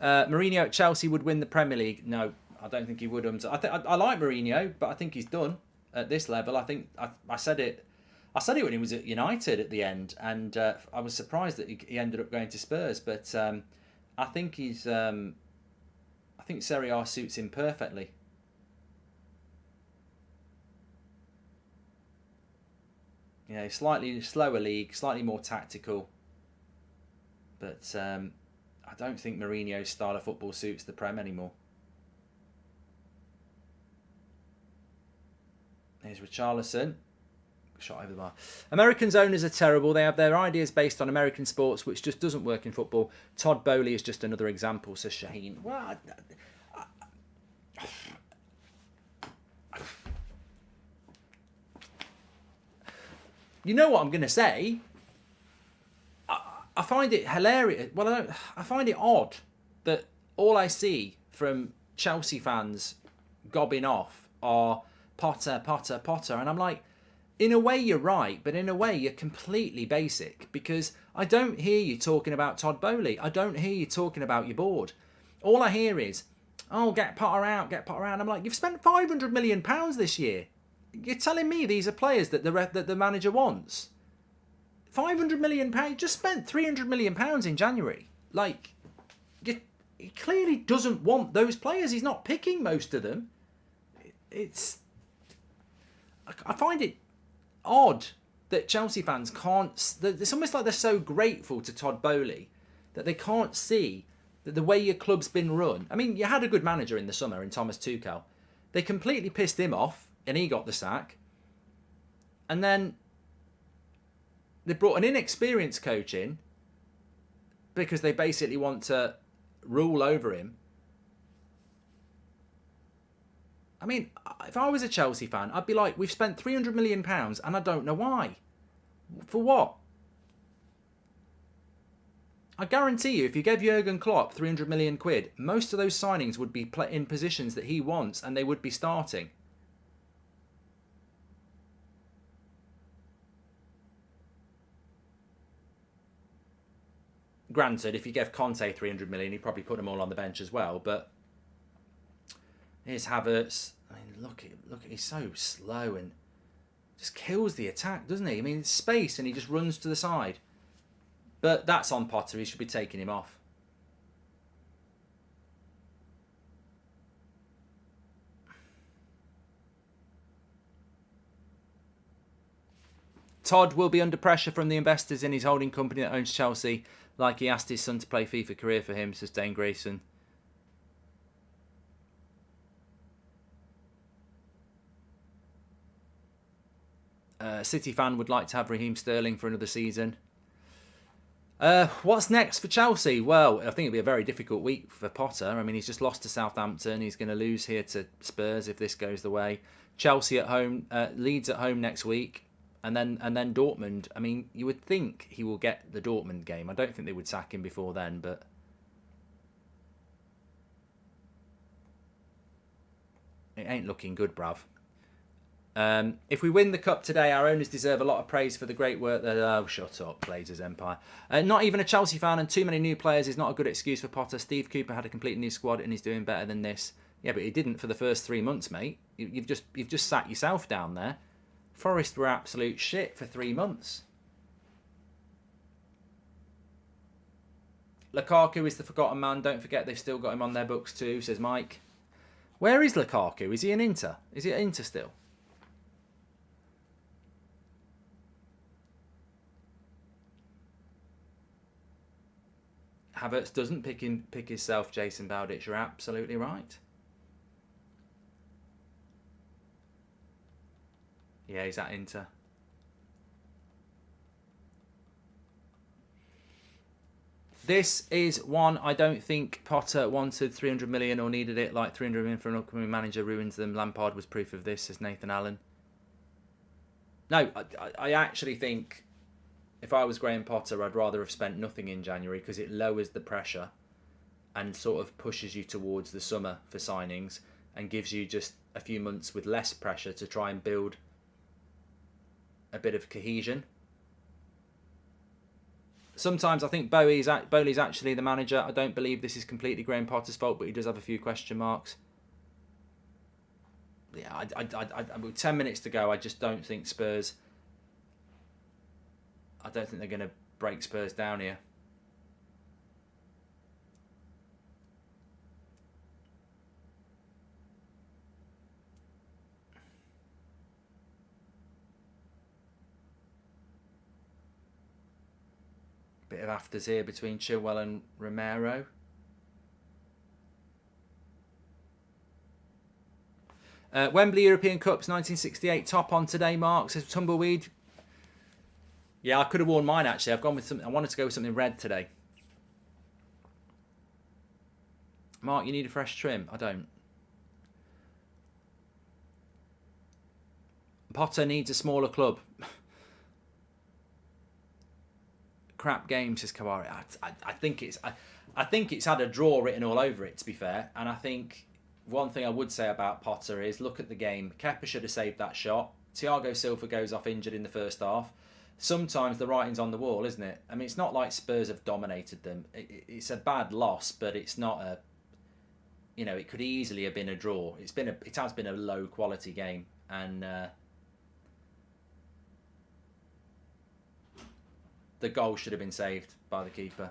Mourinho at Chelsea would win the Premier League. No, I don't think he would. I like Mourinho, but I think he's done at this level. I think I said it. I said it when he was at United at the end, and I was surprised that he ended up going to Spurs. But I think he's. I think Serie A suits him perfectly. Slightly slower league, slightly more tactical. But I don't think Mourinho's style of football suits the Prem anymore. Here's Richarlison. Shot over the bar. Americans owners are terrible. They have their ideas based on American sports, which just doesn't work in football. Todd Boehly is just another example, says Shaheen. Well, you know what I'm going to say? I find it hilarious. Well, I find it odd that all I see from Chelsea fans gobbing off are Potter, Potter, Potter. And I'm like, in a way you're right, but in a way you're completely basic, because I don't hear you talking about Todd Boehly. I don't hear you talking about your board. All I hear is, oh, get Potter out, get Potter out. I'm like, you've spent £500 million this year. You're telling me these are players that the manager wants? £500 million, you just spent £300 million in January. Like, he clearly doesn't want those players. He's not picking most of them. I find it odd that Chelsea fans can't... It's almost like they're so grateful to Todd Boehly that they can't see that the way your club's been run... I mean, you had a good manager in the summer in Thomas Tuchel. They completely pissed him off and he got the sack. And then they brought an inexperienced coach in because they basically want to rule over him. I mean, if I was a Chelsea fan, I'd be like, we've spent £300 million and I don't know why. For what? I guarantee you, if you gave Jurgen Klopp 300 million quid, most of those signings would be in positions that he wants and they would be starting. granted, if you gave Conte 300 million, he'd probably put them all on the bench as well. But here's Havertz. I mean, look at he's so slow and just kills the attack, doesn't he? I mean, space and he just runs to the side. But that's on Potter. He should be taking him off. Todd will be under pressure from the investors in his holding company that owns Chelsea, like he asked his son to play FIFA career for him, says Dane Grayson. City fan would like to have Raheem Sterling for another season. What's next for Chelsea? Well, I think it'll be a very difficult week for Potter. I mean, he's just lost to Southampton. He's going to lose here to Spurs if this goes the way. Chelsea at home, Leeds at home next week. And then Dortmund. I mean, you would think he will get the Dortmund game. I don't think they would sack him before then, but it ain't looking good, bruv. If we win the cup today, our owners deserve a lot of praise for the great work that... Oh, shut up, Blazers Empire. Not even a Chelsea fan and too many new players is not a good excuse for Potter. Steve Cooper had a completely new squad and he's doing better than this. Yeah, but he didn't for the first 3 months, mate. You've just sat yourself down there. Forest were absolute shit for 3 months. Lukaku is the forgotten man. Don't forget they've still got him on their books too, says Mike. Where is Lukaku? Is he in Inter? Is he at Inter still? Havertz doesn't pick himself, Jason Bowditch. You're absolutely right. Yeah, he's at Inter. This is one I don't think Potter wanted 300 million or needed it. Like 300 million for an upcoming manager ruins them. Lampard was proof of this, says Nathan Allen. No, I actually think if I was Graham Potter, I'd rather have spent nothing in January because it lowers the pressure and sort of pushes you towards the summer for signings and gives you just a few months with less pressure to try and build a bit of cohesion. Sometimes I think Bowley's actually the manager. I don't believe this is completely Graham Potter's fault, but he does have a few question marks. Yeah, with 10 minutes to go, I just don't think Spurs... I don't think they're going to break Spurs down here. Bit of afters here between Chilwell and Romero. Wembley European Cups 1968 top on today, Mark, says Tumbleweed. Yeah, I could have worn mine actually. I've gone with something. I wanted to go with something red today. Mark, you need a fresh trim. I don't. Potter needs a smaller club. Crap game, says Kawari. I think it's had a draw written all over it, to be fair. And I think one thing I would say about Potter is look at the game. Kepa should have saved that shot. Thiago Silva goes off injured in the first half. Sometimes the writing's on the wall, isn't it? I mean, it's not like Spurs have dominated them. It's a bad loss, but it's not a... You know, it could easily have been a draw. It has been a low quality game, and the goal should have been saved by the keeper.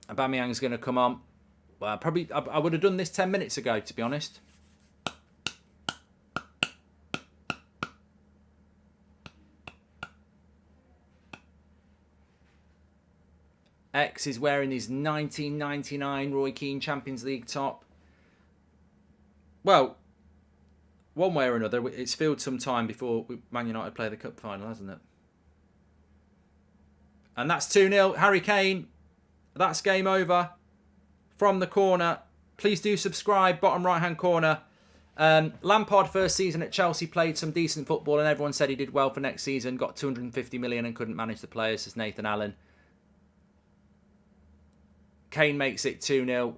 Aubameyang's going to come on. Well, probably I would have done this 10 minutes ago, to be honest. X is wearing his 1999 Roy Keane Champions League top. Well, one way or another, it's filled some time before Man United play the cup final, hasn't it? And that's 2-0. Harry Kane. That's game over. From the corner. Please do subscribe. Bottom right-hand corner. Lampard first season at Chelsea played some decent football and everyone said he did well for next season. Got 250 million and couldn't manage the players, says Nathan Allen. Kane makes it 2-0.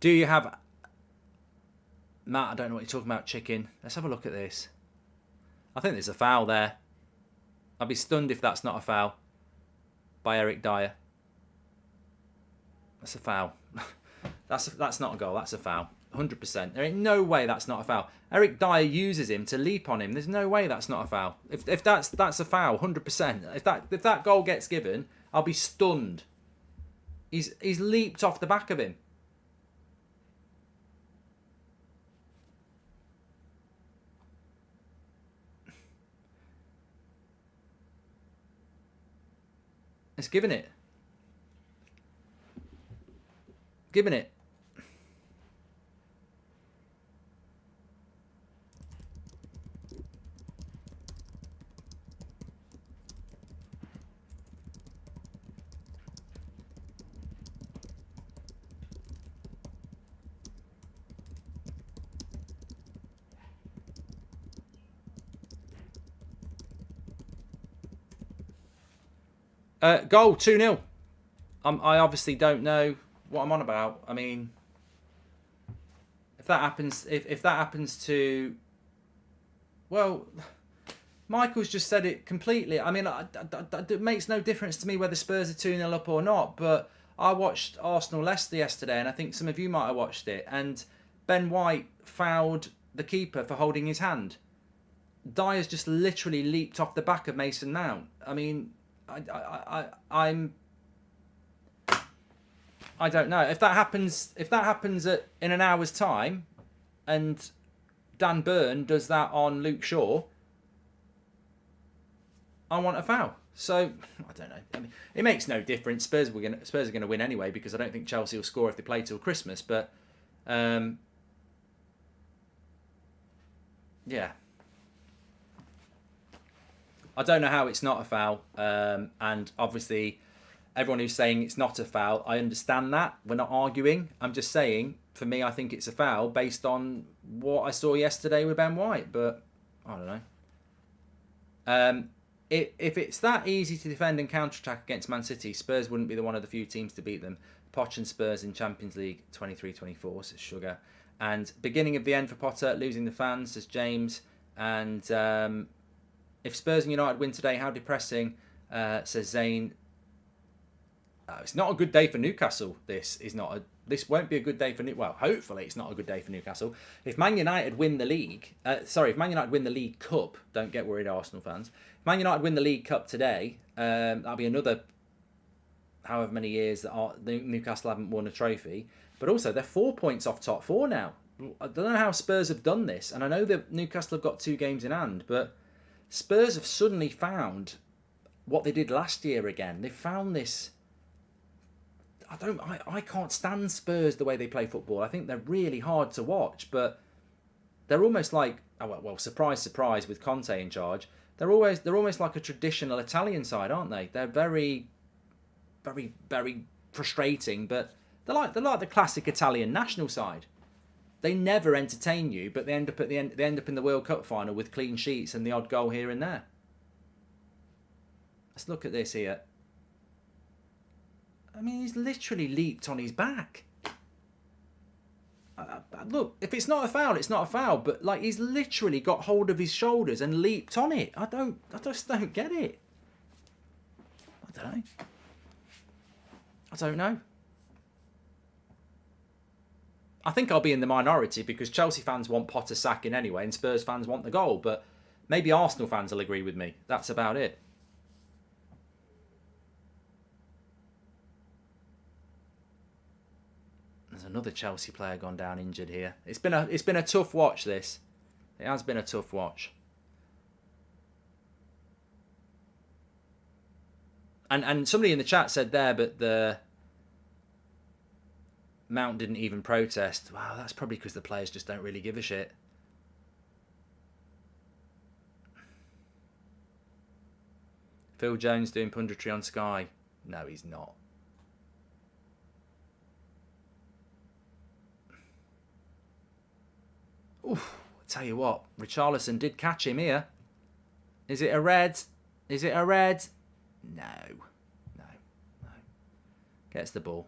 Do you have... Matt, I don't know what you're talking about, chicken. Let's have a look at this. I think there's a foul there. I'd be stunned if that's not a foul by Eric Dyer. That's a foul. That's not a goal. That's a foul. 100%. There ain't no way that's not a foul. Eric Dyer uses him to leap on him. There's no way that's not a foul. If that's a foul, 100%. If that goal gets given, I'll be stunned. He's leaped off the back of him. It's given it. Given it. Goal 2-0. I obviously don't know what I'm on about. I mean, if that happens, if that happens to, well, Michael's just said it completely. I mean, it makes no difference to me whether Spurs are 2-0 up or not. But I watched Arsenal-Leicester yesterday, and I think some of you might have watched it. And Ben White fouled the keeper for holding his hand. Dyer's just literally leaped off the back of Mason Mount. I mean, I don't know if that happens. If that happens in an hour's time, and Dan Burn does that on Luke Shaw, I want a foul. So I don't know. I mean, it makes no difference. Spurs are going to win anyway, because I don't think Chelsea will score if they play till Christmas. But yeah. I don't know how it's not a foul, and obviously everyone who's saying it's not a foul, I understand that. We're not arguing. I'm just saying, for me, I think it's a foul based on what I saw yesterday with Ben White, but I don't know. If it's that easy to defend and counter-attack against Man City, Spurs wouldn't be one of the few teams to beat them. Poch and Spurs in Champions League 23-24, says Sugar. And beginning of the end for Potter, losing the fans, says James. And... if Spurs and United win today, how depressing, says Zane. It's not a good day for Newcastle. This won't be a good day for Well, hopefully it's not a good day for Newcastle. If Man United win the league, if Man United win the League Cup, don't get worried, Arsenal fans. If Man United win the League Cup today, that'll be another however many years that Newcastle haven't won a trophy. But also, they're 4 points off top four now. I don't know how Spurs have done this, and I know that Newcastle have got 2 games in hand, but Spurs have suddenly found what they did last year again. They've found this. I can't stand Spurs the way they play football. I think they're really hard to watch, but they're almost like, surprise, surprise, with Conte in charge. They're almost like a traditional Italian side, aren't they? They're very, very, very frustrating, but they're like the classic Italian national side. They never entertain you, but they end up in the World Cup final with clean sheets and the odd goal here and there. Let's look at this here. I mean, he's literally leaped on his back. Look, if it's not a foul, it's not a foul. But like, he's literally got hold of his shoulders and leaped on it. I just don't get it. I don't know. I think I'll be in the minority because Chelsea fans want Potter sacking anyway and Spurs fans want the goal. But maybe Arsenal fans will agree with me. That's about it. There's another Chelsea player gone down injured here. It's been a tough watch, this. It has been a tough watch. And somebody in the chat said there, but the Mount didn't even protest. Wow, that's probably because the players just don't really give a shit. Phil Jones doing punditry on Sky. No, he's not. Oof, I'll tell you what, Richarlison did catch him here. Is it a red? Is it a red? No. Gets the ball.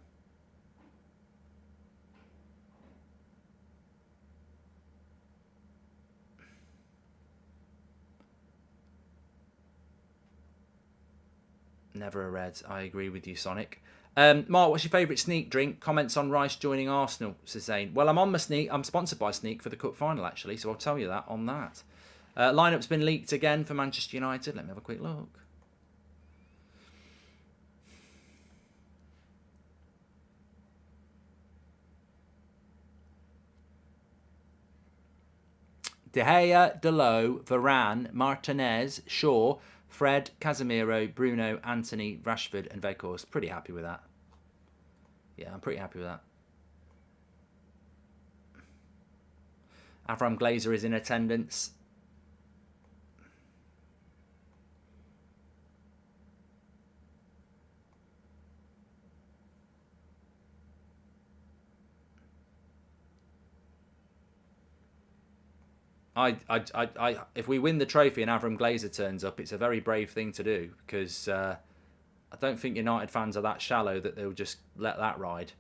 Never a red. I agree with you, Sonic. Mark, what's your favourite sneak drink? Comments on Rice joining Arsenal, says Zane. Well, I'm on my sneak. I'm sponsored by Sneak for the Cup final, actually, so I'll tell you that on that. Lineup's been leaked again for Manchester United. Let me have a quick look. De Gea, Dalot, Varane, Martinez, Shaw, Fred, Casemiro, Bruno, Anthony, Rashford and Weghorst. Pretty happy with that. Yeah, I'm pretty happy with that. Avram Glazer is in attendance. If we win the trophy and Avram Glazer turns up, it's a very brave thing to do because I don't think United fans are that shallow that they'll just let that ride.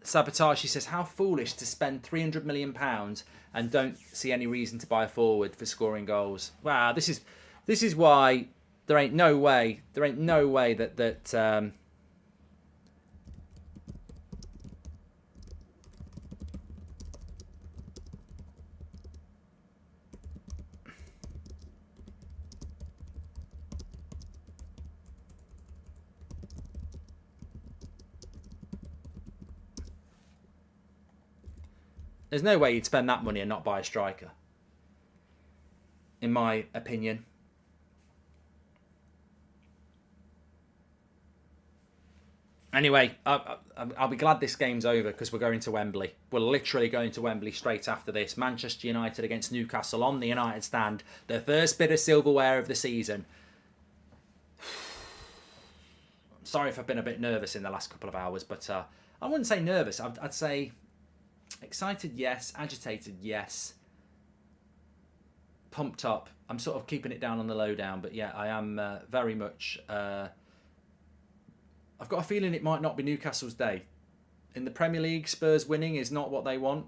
Sabotage, he says, how foolish to spend £300 million and don't see any reason to buy a forward for scoring goals. Wow, this is why there ain't no way that there's no way you'd spend that money and not buy a striker, in my opinion. Anyway, I'll be glad this game's over because we're going to Wembley. We're literally going to Wembley straight after this. Manchester United against Newcastle on the United stand. The first bit of silverware of the season. I'm sorry if I've been a bit nervous in the last couple of hours, but I wouldn't say nervous. I'd say excited, yes. Agitated, yes. Pumped up. I'm sort of keeping it down on the lowdown, but yeah, I am very much... I've got a feeling it might not be Newcastle's day. In the Premier League, Spurs winning is not what they want.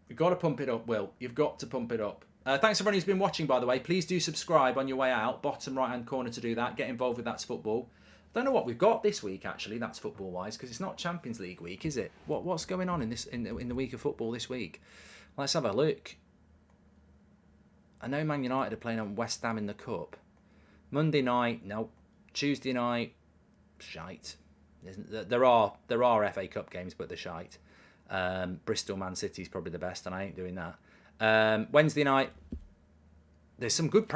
You've got to pump it up, Will. You've got to pump it up. Thanks everyone who's been watching, by the way. Please do subscribe on your way out. Bottom right-hand corner to do that. Get involved with That's Football. I don't know what we've got this week, actually, That's Football-wise, because it's not Champions League week, is it? What's going on in the week of football this week? Let's have a look. I know Man United are playing on West Ham in the Cup. Monday night, no. Tuesday night, shite. There are FA Cup games, but they're shite. Bristol Man City is probably the best, and I ain't doing that. Wednesday night, there's some good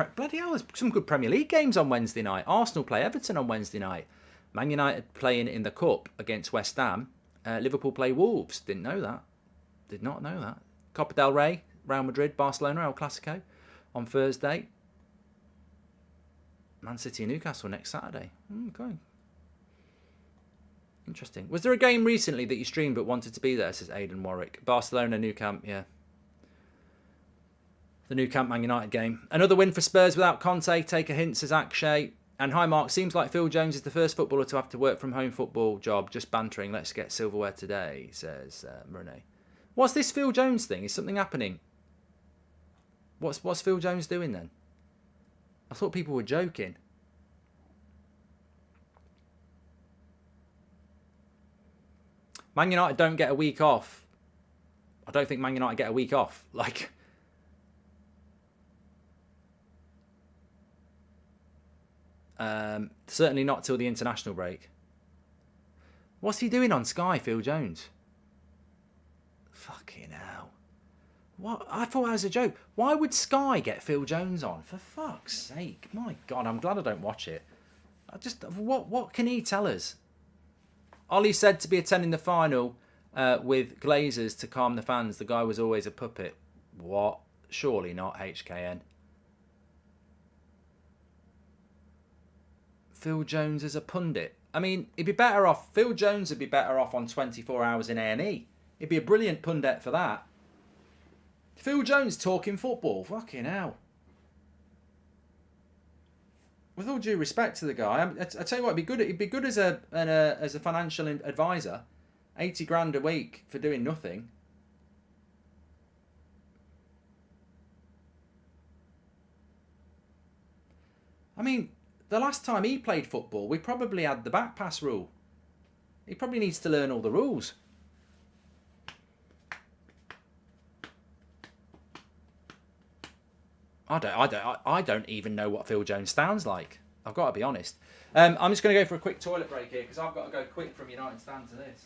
some good Premier League games on Wednesday night. Arsenal play Everton on Wednesday night. Man United playing in the Cup against West Ham. Liverpool play Wolves. Didn't know that. Did not know that. Copa del Rey, Real Madrid, Barcelona, El Clasico on Thursday. Man City and Newcastle next Saturday. Okay. Interesting. Was there a game recently that you streamed but wanted to be there, says Aidan Warwick? Barcelona, Nou Camp, yeah. The Nou Camp Man United game. Another win for Spurs without Conte. Take a hint, says Akshay. And hi, Mark. Seems like Phil Jones is the first footballer to have to work from home football job. Just bantering. Let's get silverware today, says Murray. What's this Phil Jones thing? Is something happening? What's Phil Jones doing then? I thought people were joking. Man United don't get a week off. I don't think Man United get a week off. Like, certainly not till the international break. What's he doing on Sky, Phil Jones? Fucking hell. What? I thought that was a joke. Why would Sky get Phil Jones on? For fuck's sake. My God, I'm glad I don't watch it. What can he tell us? Ollie said to be attending the final with Glazers to calm the fans. The guy was always a puppet. What? Surely not, HKN. Phil Jones as a pundit. I mean, he'd be better off. Phil Jones would be better off on 24 Hours in A&E. He'd be a brilliant pundit for that. Phil Jones talking football. Fucking hell. With all due respect to the guy, I tell you what, it'd be good as a financial advisor. 80 grand a week for doing nothing. I mean, the last time he played football, we probably had the back pass rule. He probably needs to learn all the rules. I don't even know what Phil Jones sounds like. I've got to be honest. I'm just going to go for a quick toilet break here because I've got to go quick from United Stand to this.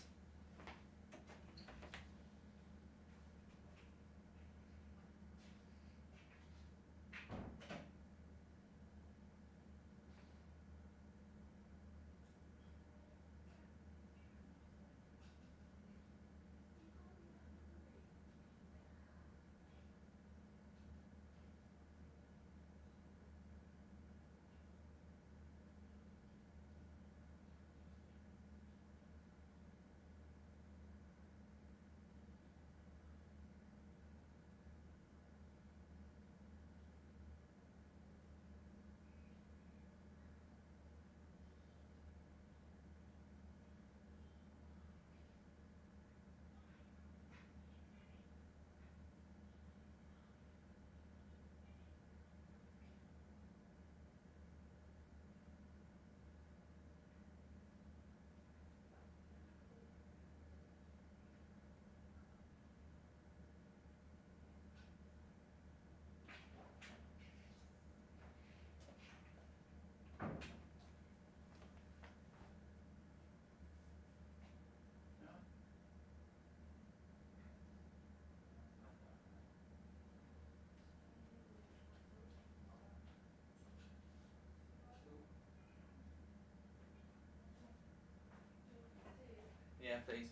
Yeah, please.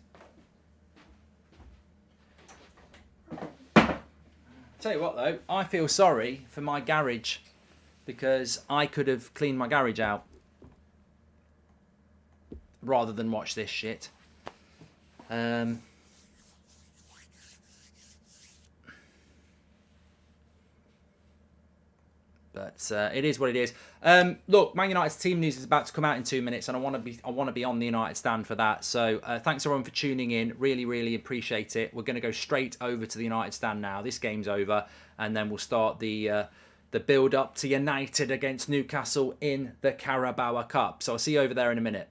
Tell you what though, I feel sorry for my garage because I could have cleaned my garage out rather than watch this shit. But it is what it is. Look, Man United's team news is about to come out in 2 minutes, and I want to be on the United Stand for that. So thanks everyone for tuning in. Really, really appreciate it. We're going to go straight over to the United Stand now. This game's over, and then we'll start the build up to United against Newcastle in the Carabao Cup. So I'll see you over there in a minute.